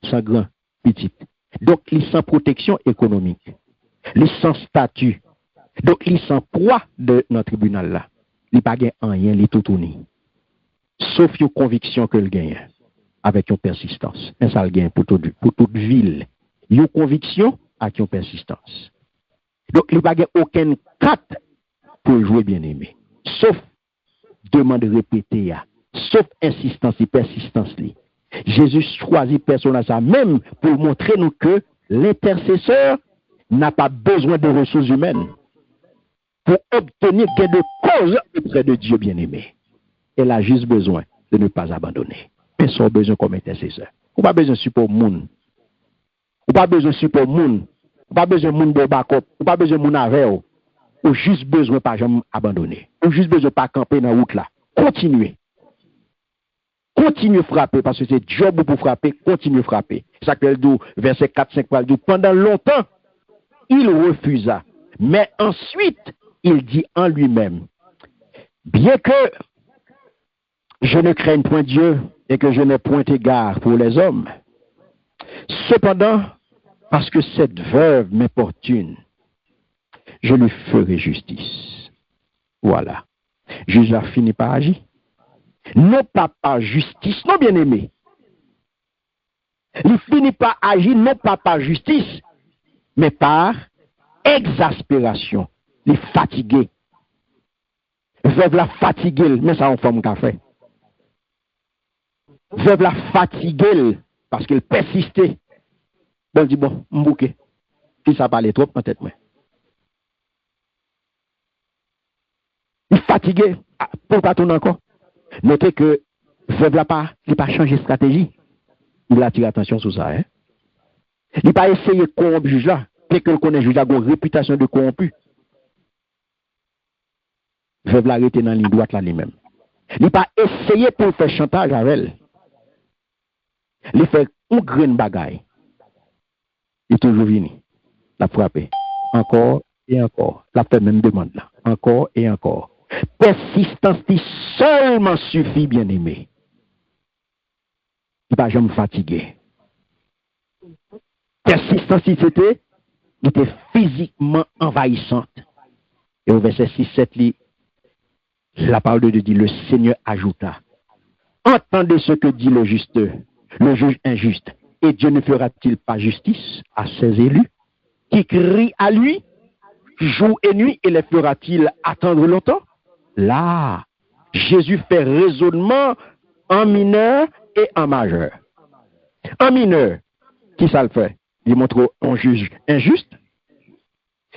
sans grand, petites. Donc ils sans protection économique. Les sans statut. Donc ils sans poids de notre tribunal là. Il n'a pas de rien, il est tout tourné. Sauf une conviction que le gagne avec une persistance. Mais ça le gagne pour toute ville. Une conviction avec une persistance. Donc il n'y a pas aucun carte pour jouer bien aimé. Sauf demande répétée, sauf insistance et persistance. Jésus choisit personnellement ça même pour montrer nous que l'intercesseur n'a pas besoin de ressources humaines pour obtenir gain de cause auprès de Dieu bien-aimé. Elle a juste besoin de ne pas abandonner. Personne n'a besoin comme intercesseur. On n'a pas besoin de support monde. On n'a pas besoin de support monde. On n'a pas besoin de monde de backup. On n'a pas besoin de monde avec. On a juste besoin de pas jamais abandonner. On a juste besoin de pas camper dans la route là. Continuez. Continuez frapper parce que c'est job pour frapper. Continuez frapper. Ça que dit verset 4-5 dit pendant longtemps il refusa. Mais ensuite il dit en lui-même, bien que je ne craigne point Dieu et que je n'ai point égard pour les hommes, cependant, parce que cette veuve m'importune, je lui ferai justice. Voilà. Jésus a fini par agir. Non pas par justice, non bien aimé. Il finit par agir non pas par justice, mais par exaspération. Il est fatigué. Veuve la fatigué, mais ça en forme qu'a fait. Veuve la fatigué parce qu'il persistait. Bon, dit bon, m'bouquet. Si ça parlait trop, peut-être, mais. Il est fatigué. Pour pas tourner encore. Notez que veuve n'a pas changé de stratégie. Il a tiré attention sur ça. Hein? Il n'a pas essayé de corrompre le juge là. Dès que le connaît juge, il a une réputation de corrompu. Veuve l'a arrêté dans la ligne droite là lui-même. Il n'a pas essayé pour faire chantage avec elle. Il fait un grain de bagaille. Il est toujours venu. La frapper. Encore et encore. La fait même demande là. Encore et encore. Persistance qui seulement suffit, bien aimé. Il ne va jamais fatigué. Persistance, il était physiquement envahissante. Et au verset 6-7, la parole de Dieu dit, le Seigneur ajouta, entendez ce que dit le juge injuste, et Dieu ne fera-t-il pas justice à ses élus, qui crient à lui, jour et nuit, et les fera-t-il attendre longtemps? Là, Jésus fait raisonnement en mineur et en majeur. En mineur, qui ça le fait? Il montre un juge injuste,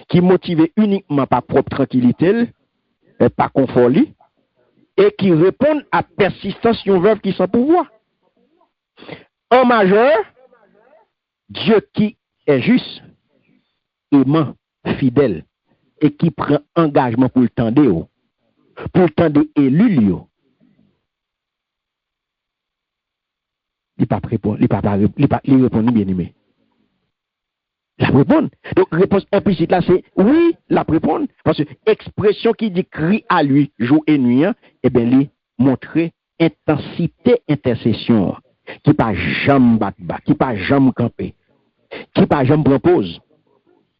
qui motivé uniquement par propre tranquillité, et par confort, et qui répond à persistance d'une veuve qui sans pouvoir. En majeur, Dieu qui est juste, aimant, fidèle, et qui prend engagement pour le tendre, pour le temps des élus, il répond bien aimé. La répondre. Donc, réponse implicite là, c'est oui, la répondre. Parce que expression qui dit crie à lui, jour et nuit, eh bien, lui montrer intensité intercession, qui pas jamais battre bas, qui pas jamais camper, qui pas jamais propose,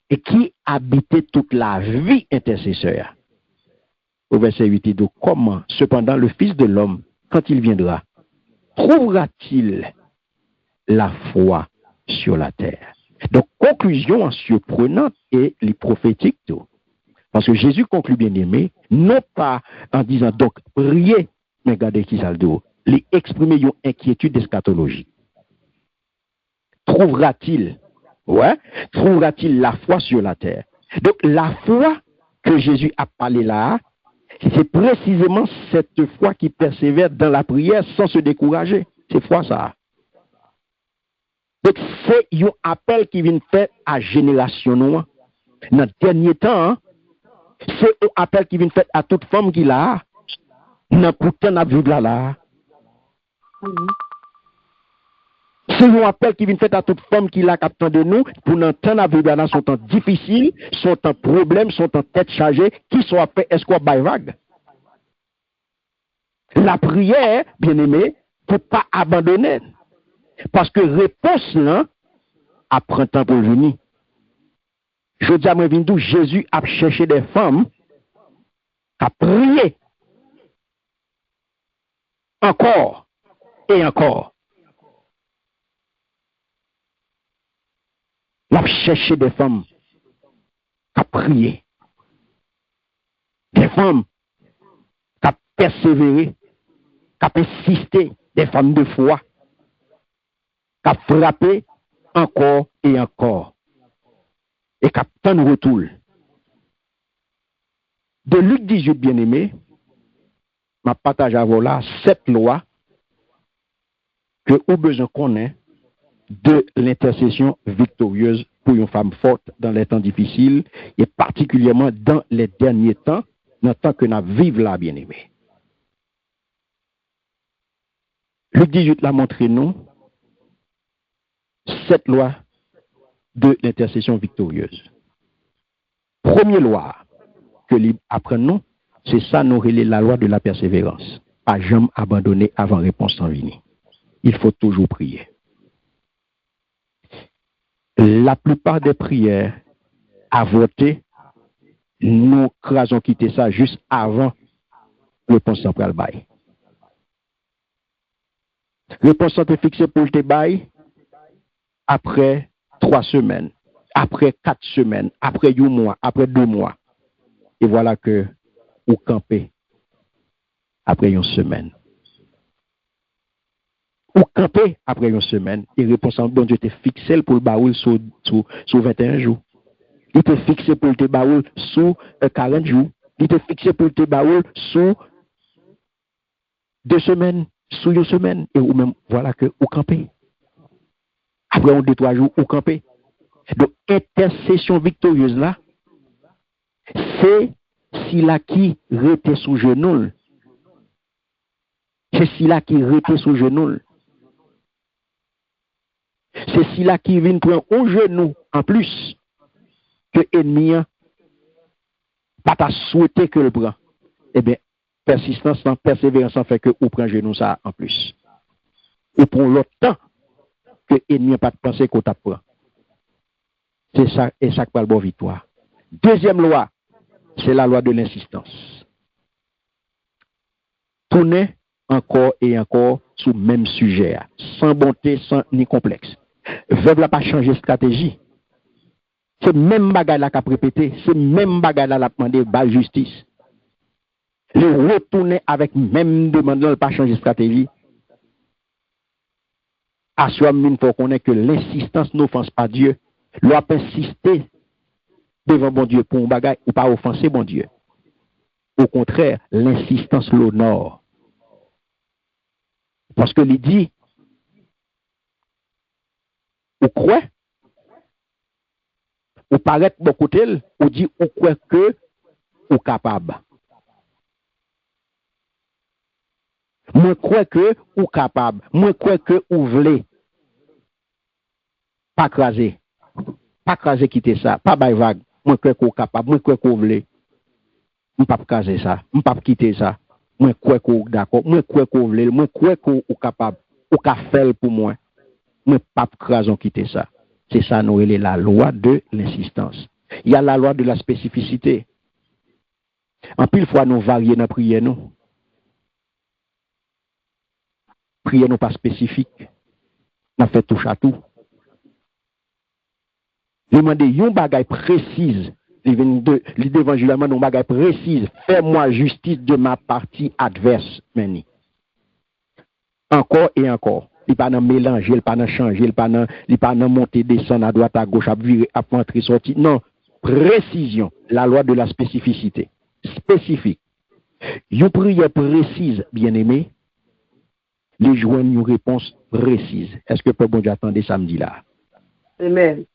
et qui habitait toute la vie intercesseur. Au verset 8, il dit, comment, cependant, le Fils de l'homme, quand il viendra, trouvera-t-il la foi sur la terre? Donc, conclusion surprenante et les prophétiques. Parce que Jésus conclut bien aimé, non pas en disant donc priez, mais regardez qui ça le dit. lui exprimer une inquiétude eschatologique. Trouvera-t-il la foi sur la terre? Donc, la foi que Jésus a parlé là, c'est précisément cette foi qui persévère dans la prière sans se décourager. C'est foi ça. Donc, c'est un appel qui vient faire à la génération noire. Dans le dernier temps, c'est un appel qui vient faire à toute femme qui l'a. Dans pourtant, la vie là. C'est un appel qui vient faire à toute femme qui l'a capté de nous pour n'entendre la vie là, son temps difficile, son temps problème, son temps tête chargée, qui soit fait escouade by vague. La prière, bien aimé, pour pas abandonner. Parce que réponse là, après temps pour venir. Je dis à moi, Jésus a cherché des femmes à prier. Encore et encore. Il a cherché des femmes à prier. Des femmes à persévérer, à persister, des femmes de foi, à frapper encore et encore. Et qu'à tant de retour. De Luc 18, bien-aimé, m'a partagé à vous là 7 lois que vous besoin connaître de l'intercession victorieuse pour une femme forte dans les temps difficiles et particulièrement dans les derniers temps, dans le temps que nous vivons là, bien-aimé. Luc 18 l'a montré nous 7 lois de l'intercession victorieuse. Première loi que nous apprenons, c'est ça, nous relève la loi de la persévérance. Pas jamais abandonner avant réponse en venir. Il faut toujours prier. La plupart des prières à voter, nous crasons quitter ça juste avant réponse centrale bail. Réponse centrale fixée pour le bail après 3 semaines, après 4 semaines, après 1 mois, après 2 mois. Et voilà que vous campez après 1 semaine. Ou camper après 1 semaine, et réponse en bon Dieu te fixé pour le baoul sur 21 jours. Il te fixé pour le baoul sur 40 jours. Il te fixé pour le baoul sur 2 semaines, sur 1 semaine. Et ou même, voilà que ou camper. Après 2-3 jours, ou camper. Donc, intercession victorieuse là, c'est si la qui rete sous genou. C'est si la qui rete sous genou. C'est si là qui vient prendre un genou en plus que l'ennemi pas ta souhaité que le prend. Eh bien, persistance, persévérance fait que vous prenez genou ça en plus. Et pour l'autre temps que l'ennemi pas pensé qu'on t'apprend. C'est ça, et ça qui parle de bonne victoire. Deuxième loi, c'est la loi de l'insistance. Tournez encore et encore sur le même sujet, sans bonté, sans ni complexe. Veuve la pas changer stratégie. C'est même bagage là qu'a répété, c'est même bagage là l'a demandé par justice. Le retourner avec même demande là pas changer stratégie. À soi-même, il faut connaître que l'insistance n'offense pas Dieu. L'on persister devant bon Dieu pour un bagage ou pas offenser bon Dieu. Au contraire, l'insistance l'honore. Parce que il dit, ou croit, ou paraît beaucoup tel, ou dit, ou croit que, ou capable. Moi crois que, ou capable. Moi crois que, ou voulez. Pas craser. Pas craser quitter ça. Pas bail vague. Moi crois que, ou capable. Moi crois que, ou voulez. Je ne peux pas craser ça. Je ne peux pas quitter ça. Moi crois que, ou d'accord. Moi crois que, ou voulez. Moi crois que, ou capable. Ou qu'a fait pour moi. Moi pas craser quitter ça. C'est ça, nous, elle est la loi de l'insistance. Il y a la loi de la spécificité. En pile fois, nous varions dans la prière, nous. Prière nous pas spécifique. Nous fait touche à tout. Demander une bagaille précise. L'évangile une bagaille précise. Fais-moi justice de ma partie adverse. Meni. Encore et encore. Il pas dans mélanger, il pas dans changer, il pas dans monter, descendre à droite, à gauche, à virer, à entrer, sortir. Non. Précision. La loi de la spécificité. Spécifique. Une prière précise, bien-aimé, les joignent une réponse précise. Est-ce que le bon Dieu attendait samedi là? Amen.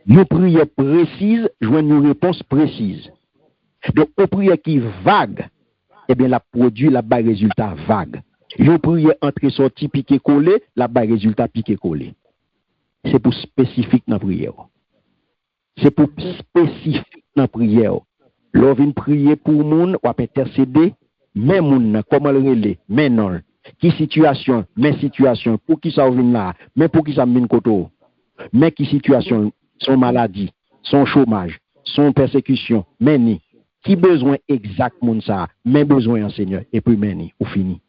Une prière précise, joignent une réponse précise. Donc, une prière qui est vague, eh bien, la produit, la bas résultat vague. Une prière entrée sortie, piqué collé, la bas résultat piqué collé. C'est pour spécifique dans la prière. C'est pour spécifique dans la prière. L'on vient prier pour le monde, ou intercéder, mais moun, comment le relais, mais non. Qui situation, mais situation, pour qui ça vient là, mais pour qui ça vient koto, mais qui situation, son maladie, son chômage, son persécution, mais ni. Qui besoin exact moun ça, mais besoin en Seigneur, et puis mais ni, ou fini.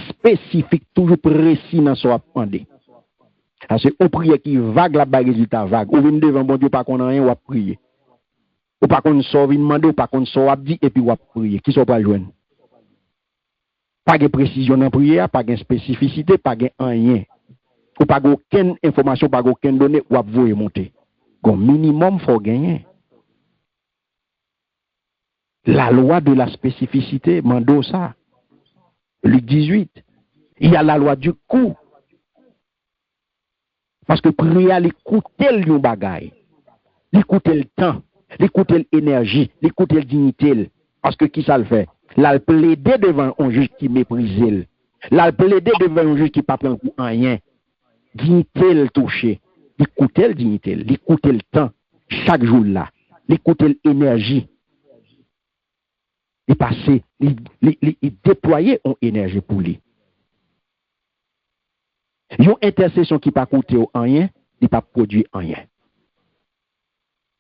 Spécifique, toujours précis dans ce qu'on a demandé. Parce qu'on prie qui vague la bas résultat vague. Ou vient devant bon Dieu, pas qu'on a rien, ou à prier. Ou pas qu'on sort, vient demander, ou pas qu'on sort, à dire, et puis ou à prier. Qui sont pas joindre? Pas de précision dans la prière, pas de spécificité, pas de rien. Ou pas aucune information, pas aucune donnée, ou à vous monter. Comme minimum, il faut gagner. La loi de la spécificité, mando ça. Luc 18. Il y a la loi du coût. Parce que prière, il coûte le bagage. Il coûte le temps. Il coûte l'énergie. Il coûte la dignité. Parce que qui ça le fait? Là, il plaide devant un juge qui méprise. Là, il plaide devant un juge qui ne prend pas rien. Dignité le toucher. Il coûte la dignité. Il coûte le temps. Chaque jour là. Il coûte l'énergie. Il passe. Il déployer une énergie pour lui. Une intercession qui pas coûter rien, il pas produit rien.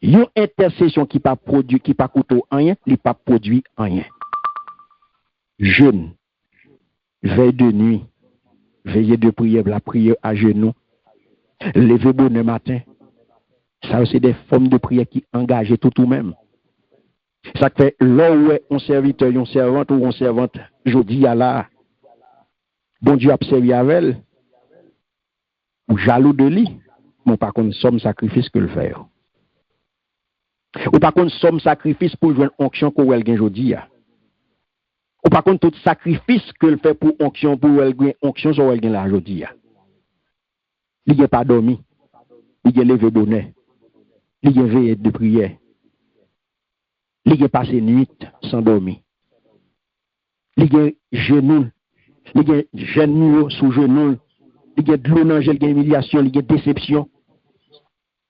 Une intercession qui pas produit, qui pas coûter rien, il pas produit rien. Jeûne, veille de nuit, veillez de prière, la prière à genoux, lever bon matin. Ça c'est des formes de prière qui engagent tout même. Ça fait là où un serviteur, une servante ou une servante, je dis à la, bon Dieu a servi avec elle. Ou jaloux de lui, mais par contre, somme sacrifice que le faire. Ou par contre, somme sacrifice pour jouer une onction qu'on a gagné aujourd'hui. Ou par contre, tout sacrifice que le fait pour onction, pour gagner onction, sur gagné là aujourd'hui. Il n'a pas dormi. Il a levé bonnet. Il a veillé de prière. Il a passé nuit sans dormir. Il a genou. Il a genou sous genou. Il y a de l'eau dans il y a humiliation, il y a déception.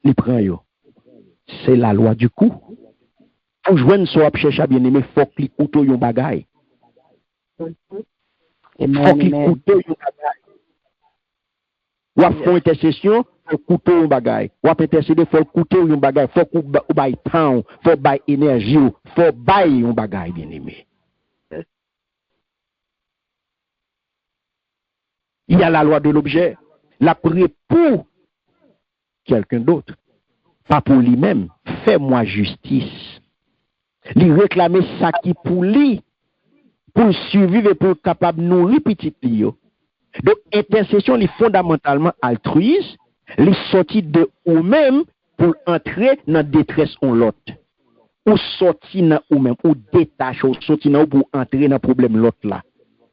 Il prend yo. C'est la loi du coup. Pour joindre son chercher bien aimé, faut qu'il coûte yon bagay. Faut qu'il coûte yon bagay. Ou a fait intercession, faut coûter yon bagay. Ou a intercéder, faut coûter yon bagay. Faut qu'on bail temps, faut bail énergie, faut bail yon bagay bien aimé. Il y a la loi de l'objet. La prière pour quelqu'un d'autre. Pas pour lui-même. Fais-moi justice. Il réclamer ça qui pour lui. Pour survivre et pour capable de nourrir petit Lio. Donc, intercession est fondamentalement altruiste. Il sortit de ou-même pour entrer dans la détresse en l'autre. Ou sortir dans ou-même. Ou détacher. Ou sortir dans ou pour entrer dans le problème l'autre là.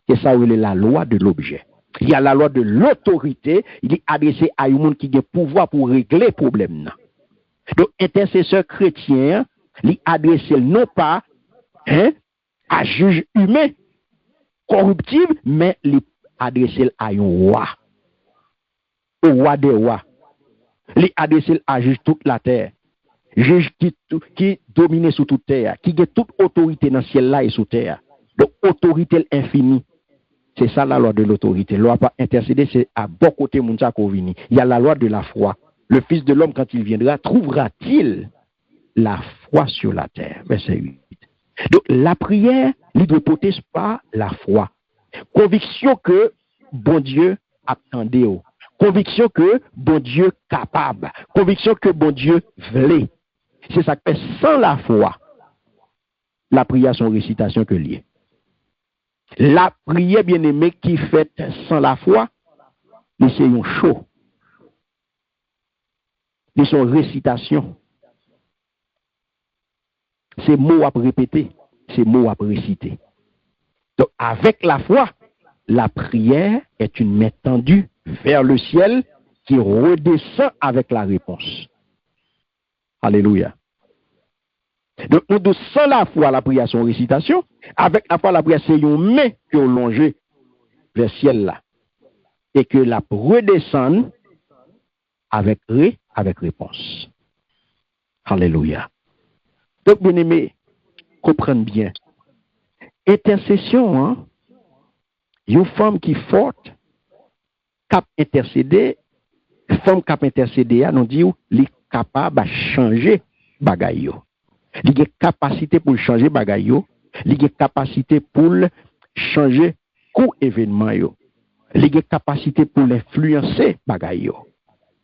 C'est ça où il est la loi de l'objet. Il y a la loi de l'autorité, il est adressé à un monde qui a le pouvoir pour régler le problème. Donc, intercesseur chrétien, il est adressé non pas à juge humain, corruptible, mais il est adressé à un roi. Au roi des rois. Il est adressé à juge toute la terre. Juge qui domine sur toute terre, qui a toute autorité dans le ciel là et sous terre. Donc, autorité infinie. C'est ça la loi de l'autorité. La loi pas intercéder, c'est à bon côté Mounsa Kovini. Il y a la loi de la foi. Le Fils de l'homme, quand il viendra, trouvera-t-il la foi sur la terre? Verset 8. Donc, la prière, il doit porter par la foi. Conviction que bon Dieu attendait. Conviction que bon Dieu capable. Conviction que bon Dieu voulait. C'est ça que fait sans la foi. La prière, son récitation que liée. La prière bien-aimée qui fait sans la foi, Mais c'est un show. Mais son récitation. C'est mots à répéter, c'est mots à réciter. Donc, avec la foi, la prière est une main tendue vers le ciel qui redescend avec la réponse. Alléluia. Donc, nous devons sans la foi, la prière, son récitation. Avec la foi, la prière, c'est une main qui est longée vers le ciel là. Et que la redescende avec réponse. Alléluia. Donc, bien aimé, comprenez bien. Intercession, hein, une femme qui est forte, cap intercéder, femme cap intercéder, nous dit, elle est capable de changer bagay yo. Elle a capacité pour changer bagay yo, elle a capacité pour changer coup événement yo. Elle a capacité pour influencer bagay yo.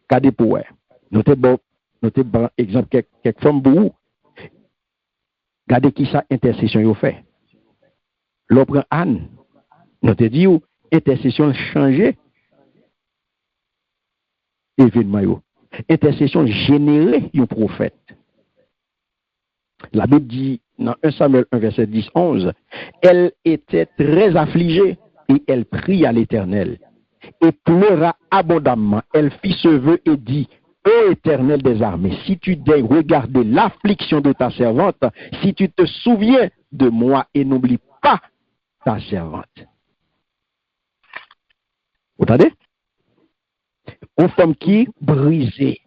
Regardez pour vous. Notez bon exemple quelques femmes pour vous. Regardez qui ça intercession yo fait. L'opre Anne, nous te dit où intercession changer événement yo. Intercession générer un prophète. La Bible dit dans 1 Samuel 1 verset 10-11, elle était très affligée et elle prie à l'Éternel et pleura abondamment. Elle fit ce vœu et dit: Ô Éternel des armées, si tu daignes regarder l'affliction de ta servante, si tu te souviens de moi et n'oublie pas ta servante. Vous entendez? Une femme qui brisée,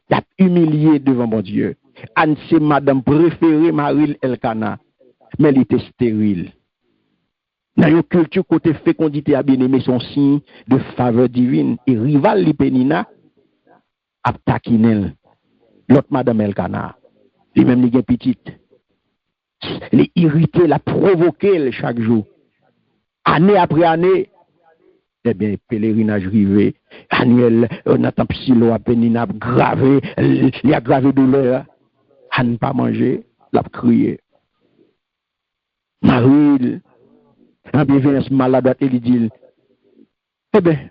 qui a humilié devant mon Dieu. Anne, c'est madame préférée, Marie Elkana, mais elle était stérile. Dans une culture côté fécondité à bien-aimé, son signe de faveur divine. Et rival Lipenina a taquiné l'autre madame Elkana. Lui-même, il est petite. Il est irrité, il a provoqué chaque jour. Année après année, eh bien, pèlerinage rivé, annuel, Nathan Psylo à Penina gravé, il a gravé douleur, à ne pas manger, il a crié. Marie, en bienveillance malade, il dit, eh bien,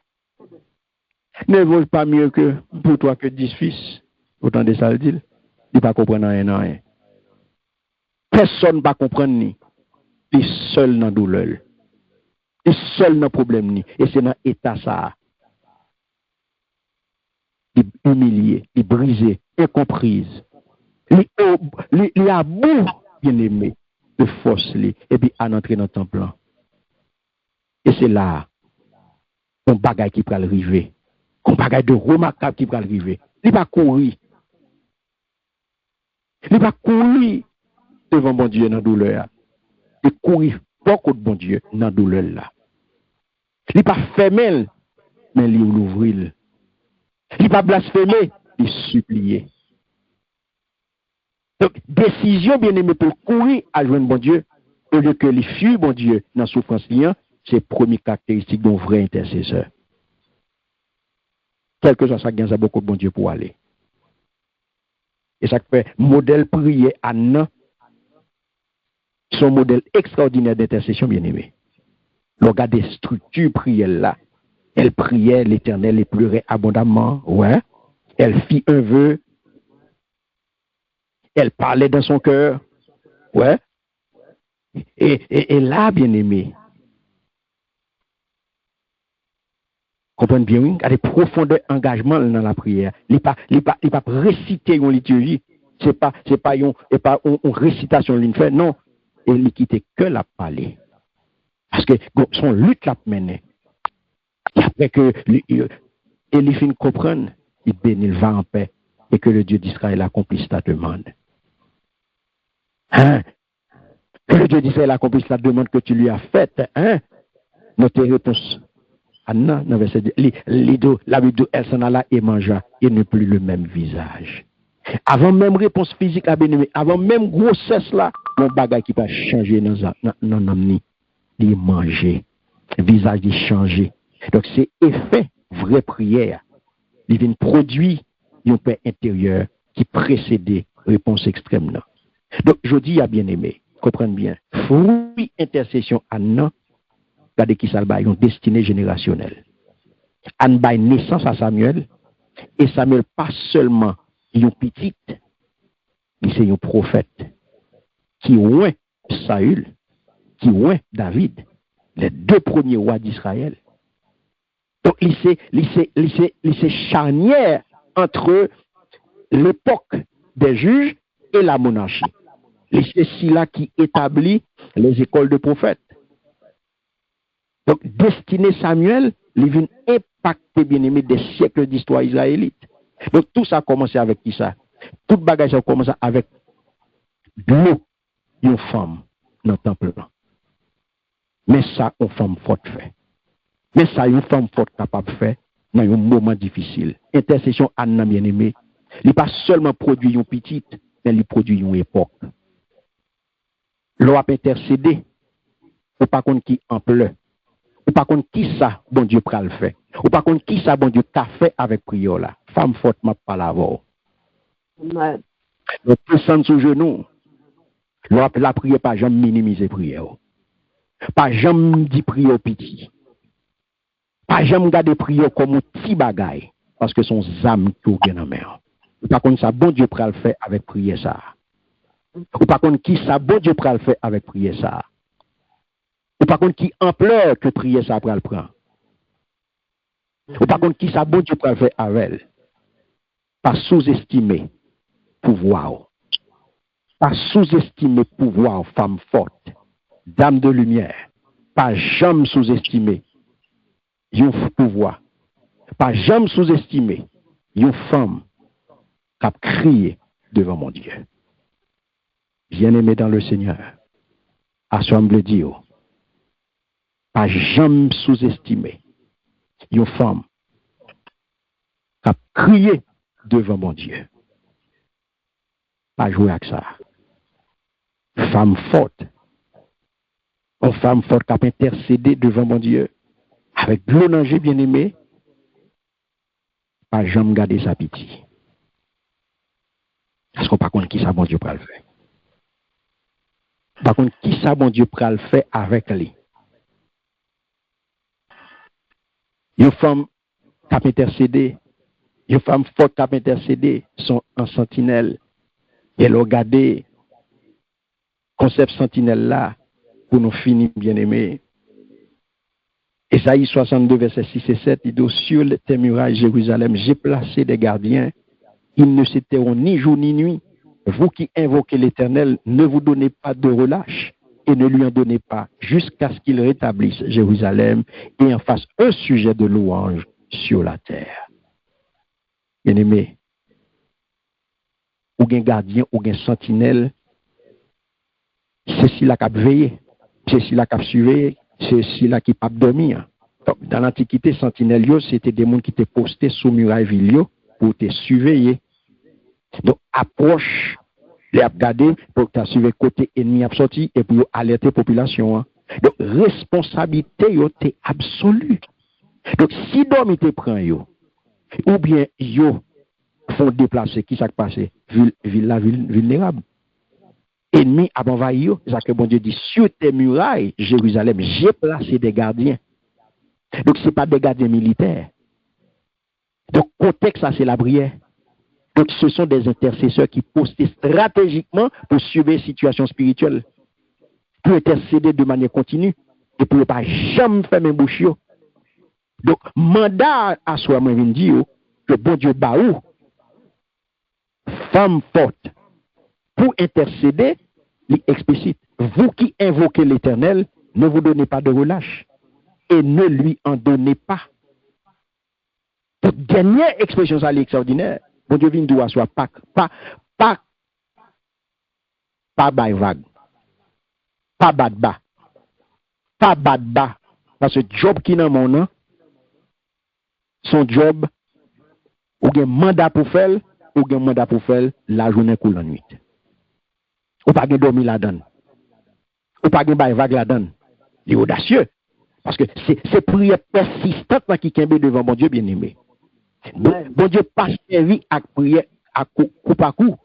ne vaut pas mieux que pour toi que 10 fils. Autant de ça, il dit, il ne pas comprendre rien. Personne ne va comprendre ni. Il est seul dans la douleur. Il est seul dans le problème ni. Et c'est dans l'état ça. Il est humilié, il est brisé, incomprise. Il a bout, bien aimé, de force, et puis à entrer dans ton plan. Et c'est là, un bagage qui peut arriver. Un bagage de remarquable qui peut arriver. Il va courir. Il va courir devant mon Dieu dans la douleur. Il courir beaucoup de bon Dieu dans la douleur là. Il va fermer, mais il l'ouvrir. Il va blasphémer, il supplier. Donc, décision bien aimée pour courir à joindre bon Dieu, au lieu que les fuir bon Dieu dans la souffrance liant, c'est la première caractéristique d'un vrai intercesseur. Quel que soit ça, il y a beaucoup de bon Dieu pour aller. Et ça fait modèle prière Anna, son modèle extraordinaire d'intercession bien aimé. Le regard des structures prières là, elle priait l'Éternel et pleurait abondamment, ouais. Elle fit un vœu, elle parlait dans son cœur, ouais. Et là, bien aimé, comprenez bien, il y a des profondeurs engagement dans la prière. Il ne pas réciter une liturgie. C'est pas une récitation d'une fait. Non. Et il quitte que la parler. Parce que son lutte l'a mené. Et après que il finit comprendre, il bénit, il va en paix. Et que le Dieu d'Israël accomplisse ta demande. Hein? Que le Dieu d'Israël accomplisse la demande que tu lui as faite. Hein? Notre réponse. Anna, dans verset 10, la Bible dit, elle s'en alla et mangea, et ne plus le même visage. Avant même réponse physique à bien-aimé, avant même grossesse là, mon bagage qui va changer dans l'âme, il manger, le visage il changer. Donc c'est effet vraie prière. Il vient produire un paix intérieur qui précède réponse extrême là. Donc je dis à bien-aimé, comprenez bien, fruit intercession Anna. Regardez qui ça va, une destinée générationnelle. an bay naissance à Samuel, et Samuel pas seulement un petit, mais c'est un prophète qui oint Saül, qui oint David, les deux premiers rois d'Israël. Donc, il c'est charnière entre l'époque des juges et la monarchie. C'est cela qui établit les écoles de prophètes. Donc, destiné Samuel, il vient impacter, bien aimé, des siècles d'histoire israélite. Donc, tout ça a commencé avec qui ça? Tout bagage a commencé avec de l'eau, une femme dans le temple blanc. Mais ça, une femme forte fait. Mais ça, une femme forte capable de faire dans un moment difficile. Intercession Anna, bien aimé, il n'est pas seulement produit une petite, mais il produit une époque. L'on a intercédé, ou pas contre qui en pleure. Ou pas contre qui ça, bon Dieu pral fait. Ou pas contre qui ça, bon Dieu t'a fait avec prière là. Femme forte m'a pas la voix. Le descendre sous genou. La prière pas jamais minimiser prière. Pas jamais dit prière petit. Pas jamais garder prière comme un petit bagaille. Parce que son âme qui vient en mer. Ou pas contre ça, bon Dieu pral fait avec prière ça. Ou pas contre qui ça, bon Dieu pral fait avec prière ça. Ou par contre qui ampleur que prière ça pral prend. Ou par contre qui ça bon Dieu pral faire avec elle. Pas sous-estimer pouvoir. Pas sous-estimer pouvoir femme forte, dame de lumière. Pas jamais sous-estimer un pouvoir. Pas jamais sous-estimer une femme qui a crié devant mon Dieu. Bien-aimé dans le Seigneur, assemblée Dieu. Pas jamais sous-estimer une femme qui a crié devant mon Dieu. Pas jouer avec ça. Femme forte. Une femme forte qui a intercédé devant mon Dieu. Avec de l'eau bien-aimé. Pas jamais garder sa pitié. Parce qu'on pas contre qui ça bon Dieu pral faire. Par contre, qui ça bon Dieu pral faire avec lui. Une femme qui a intercédé, une femme forte qui a intercédé, sont en sentinelle. Et elle a regardé concept sentinelle là pour nous finir bien aimés. Ésaïe 62, verset 6 et 7, il dit sur tes murailles Jérusalem, j'ai placé des gardiens, ils ne se tairont ni jour ni nuit. Vous qui invoquez l'Éternel, ne vous donnez pas de relâche et ne lui en donnez pas jusqu'à ce qu'il rétablisse Jérusalem et en fasse un sujet de louange sur la terre. Bien-aimé, ou un gardien, ou un sentinelle, c'est celui-là qui a veillé, c'est celui-là qui a surveillé, c'est celui-là qui n'a pas dormi. Dans l'Antiquité, sentinelle, c'était des gens qui étaient postés sous muraille ville pour te surveiller. Donc, approche, les regarder pour te surveiller côté ennemi sorti et pour alerter la population. Donc, responsabilité est absolue. Donc, si dormi te prend, ou bien yo font déplacer, qui s'est passé? Ville vulnérable. Ennemi a envahi, c'est que bon Dieu dit, sur tes murailles, Jérusalem, j'ai placé des gardiens. Donc, ce n'est pas des gardiens militaires. Donc, contexte, ça, c'est la prière. Donc, ce sont des intercesseurs qui postent stratégiquement pour surveiller la situation spirituelle, pour intercéder de manière continue et pour ne pas jamais faire mes bouches. Donc, mandat à soi, moi, je dis que bon Dieu baou, femme forte, pour intercéder, il explicite. Vous qui invoquez l'Éternel, ne vous donnez pas de relâche et ne lui en donnez pas. Donc, dernière expression, ça, l'extraordinaire. Bon Dieu vient de soit pas by vague, pas bad bas, parce que job qui dans mon nom, son job, ou un mandat pour faire, la journée ou la nuit. Ou pas de dormir là-dedans. Ou pas de by vague là-dedans. Il est audacieux. Parce que c'est prière persistante qui tombe devant mon Dieu bien-aimé. Bon Dieu pas servi à prier à coup par coup.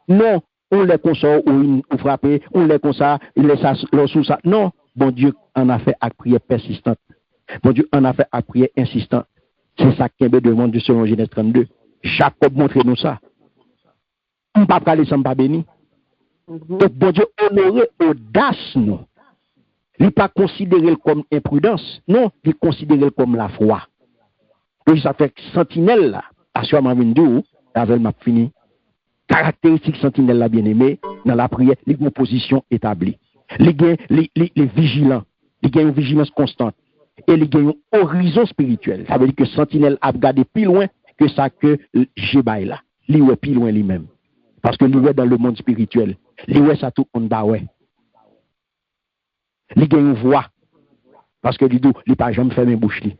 Non, on les console ou frapper, on les console, il laisse ça sous ça. Non, bon Dieu en a fait à prière persistante. Bon Dieu en a fait à prière insistante. C'est ça qui est devant Dieu selon Genèse 32. Jacob montre nous ça. On ne peut pas aller sans pas béni. Donc, bon Dieu, honorer audace, non. Il n'est pas considéré comme imprudence. Non, il considère comme la foi. Donc, ça fait sentinelle, là. Assurément, Window, avec ma fini. Caractéristique sentinelle, la bien-aimée, dans la prière, les positions établies. Les vigilants. Les une vigilance constante. Et les gagnent un horizon spirituel. Ça veut dire que sentinelle a regardé plus loin que ça que Jébaï là. Lui est plus loin lui-même. Parce que lui est dans le monde spirituel. Lui est ça tout on da ouais. Lui gagne une voix. Parce que lui dit, il pas jamais fermé bouche li.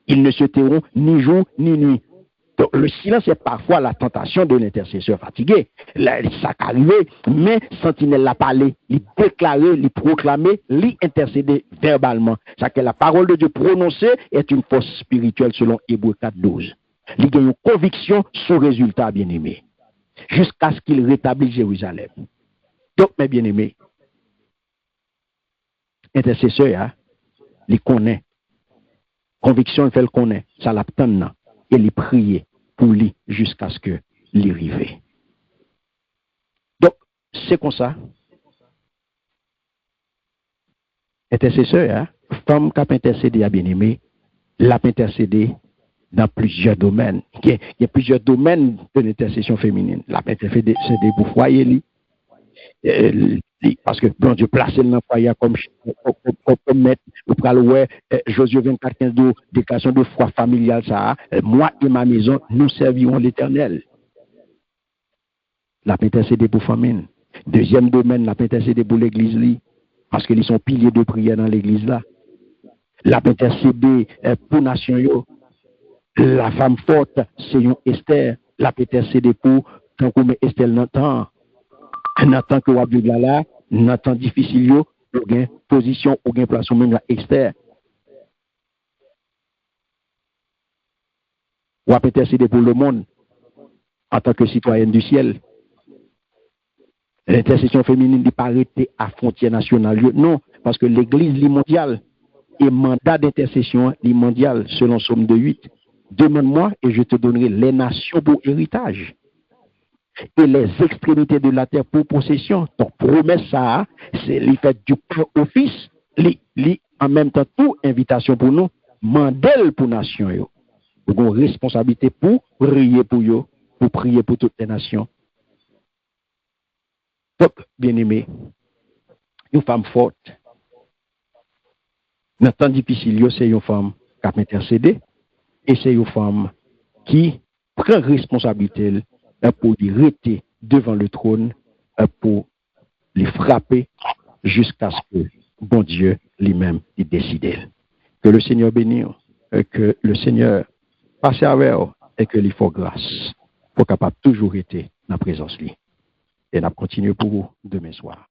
Ils ne se tairont ni jour ni nuit. Donc, le silence est parfois la tentation de l'intercesseur fatigué. Ça arrive, mais sentinelle l'a parlé, il déclaré, il proclamé, il intercédé verbalement. C'est que la parole de Dieu prononcée est une force spirituelle selon Hébreux 4:12. Il a une conviction sur résultat bien-aimé, jusqu'à ce qu'il rétablisse Jérusalem. Donc, mes bien-aimés, intercesseur, il connaît. Conviction, il fait le connaît. Ça l'attend, et il prie pour lui jusqu'à ce que l'y arrive. Donc, c'est comme ça. Intercesseur, femme qui a intercédé à bien-aimé, l'a intercédé dans plusieurs domaines. Il y a plusieurs domaines de l'intercession féminine. L'a intercédé pour foyer, parce que bon Dieu place le foyer comme maître. Vous parlez Josué 24:15, déclaration de foi familiale, ça. Moi et ma maison, nous servirons l'Éternel. La intercédé pour famine. Deuxième domaine, la intercédé pour l'église, parce qu'ils sont piliers de prière dans l'église là. La intercédé pour nation, la femme forte, c'est une Esther. La intercédé pour quand vous mettez Esther dans le temps. Dans tant que vous avez là, dans temps difficile, vous avez position, vous avez place même à Esther. Vous avez intercédé pour le monde en tant que citoyenne du ciel. L'intercession féminine n'est pas arrêtée à frontière nationale. Non, parce que l'église mondiale et mandat d'intercession mondiale selon Somme 2:8. Demande-moi et je te donnerai les nations pour héritage et les extrémités de la terre pour possession. Donc, promesse ça, c'est le fait du Père au Fils, en même temps, toute invitation pour nous, mandel pour nation. Nous avons une responsabilité pour prier pour eux, pour prier pour toutes les nations. Donc, bien-aimés, une femme forte, dans temps difficile, c'est une femme qui a intercédé, et c'est une femme qui prend responsabilité pour les rester devant le trône, pour les frapper jusqu'à ce que bon Dieu lui-même y décide. Que le Seigneur bénisse, que le Seigneur passe avec eux et que lui faut grâce pour capable toujours être dans la présence de lui. Et nous continuons pour vous demain soir.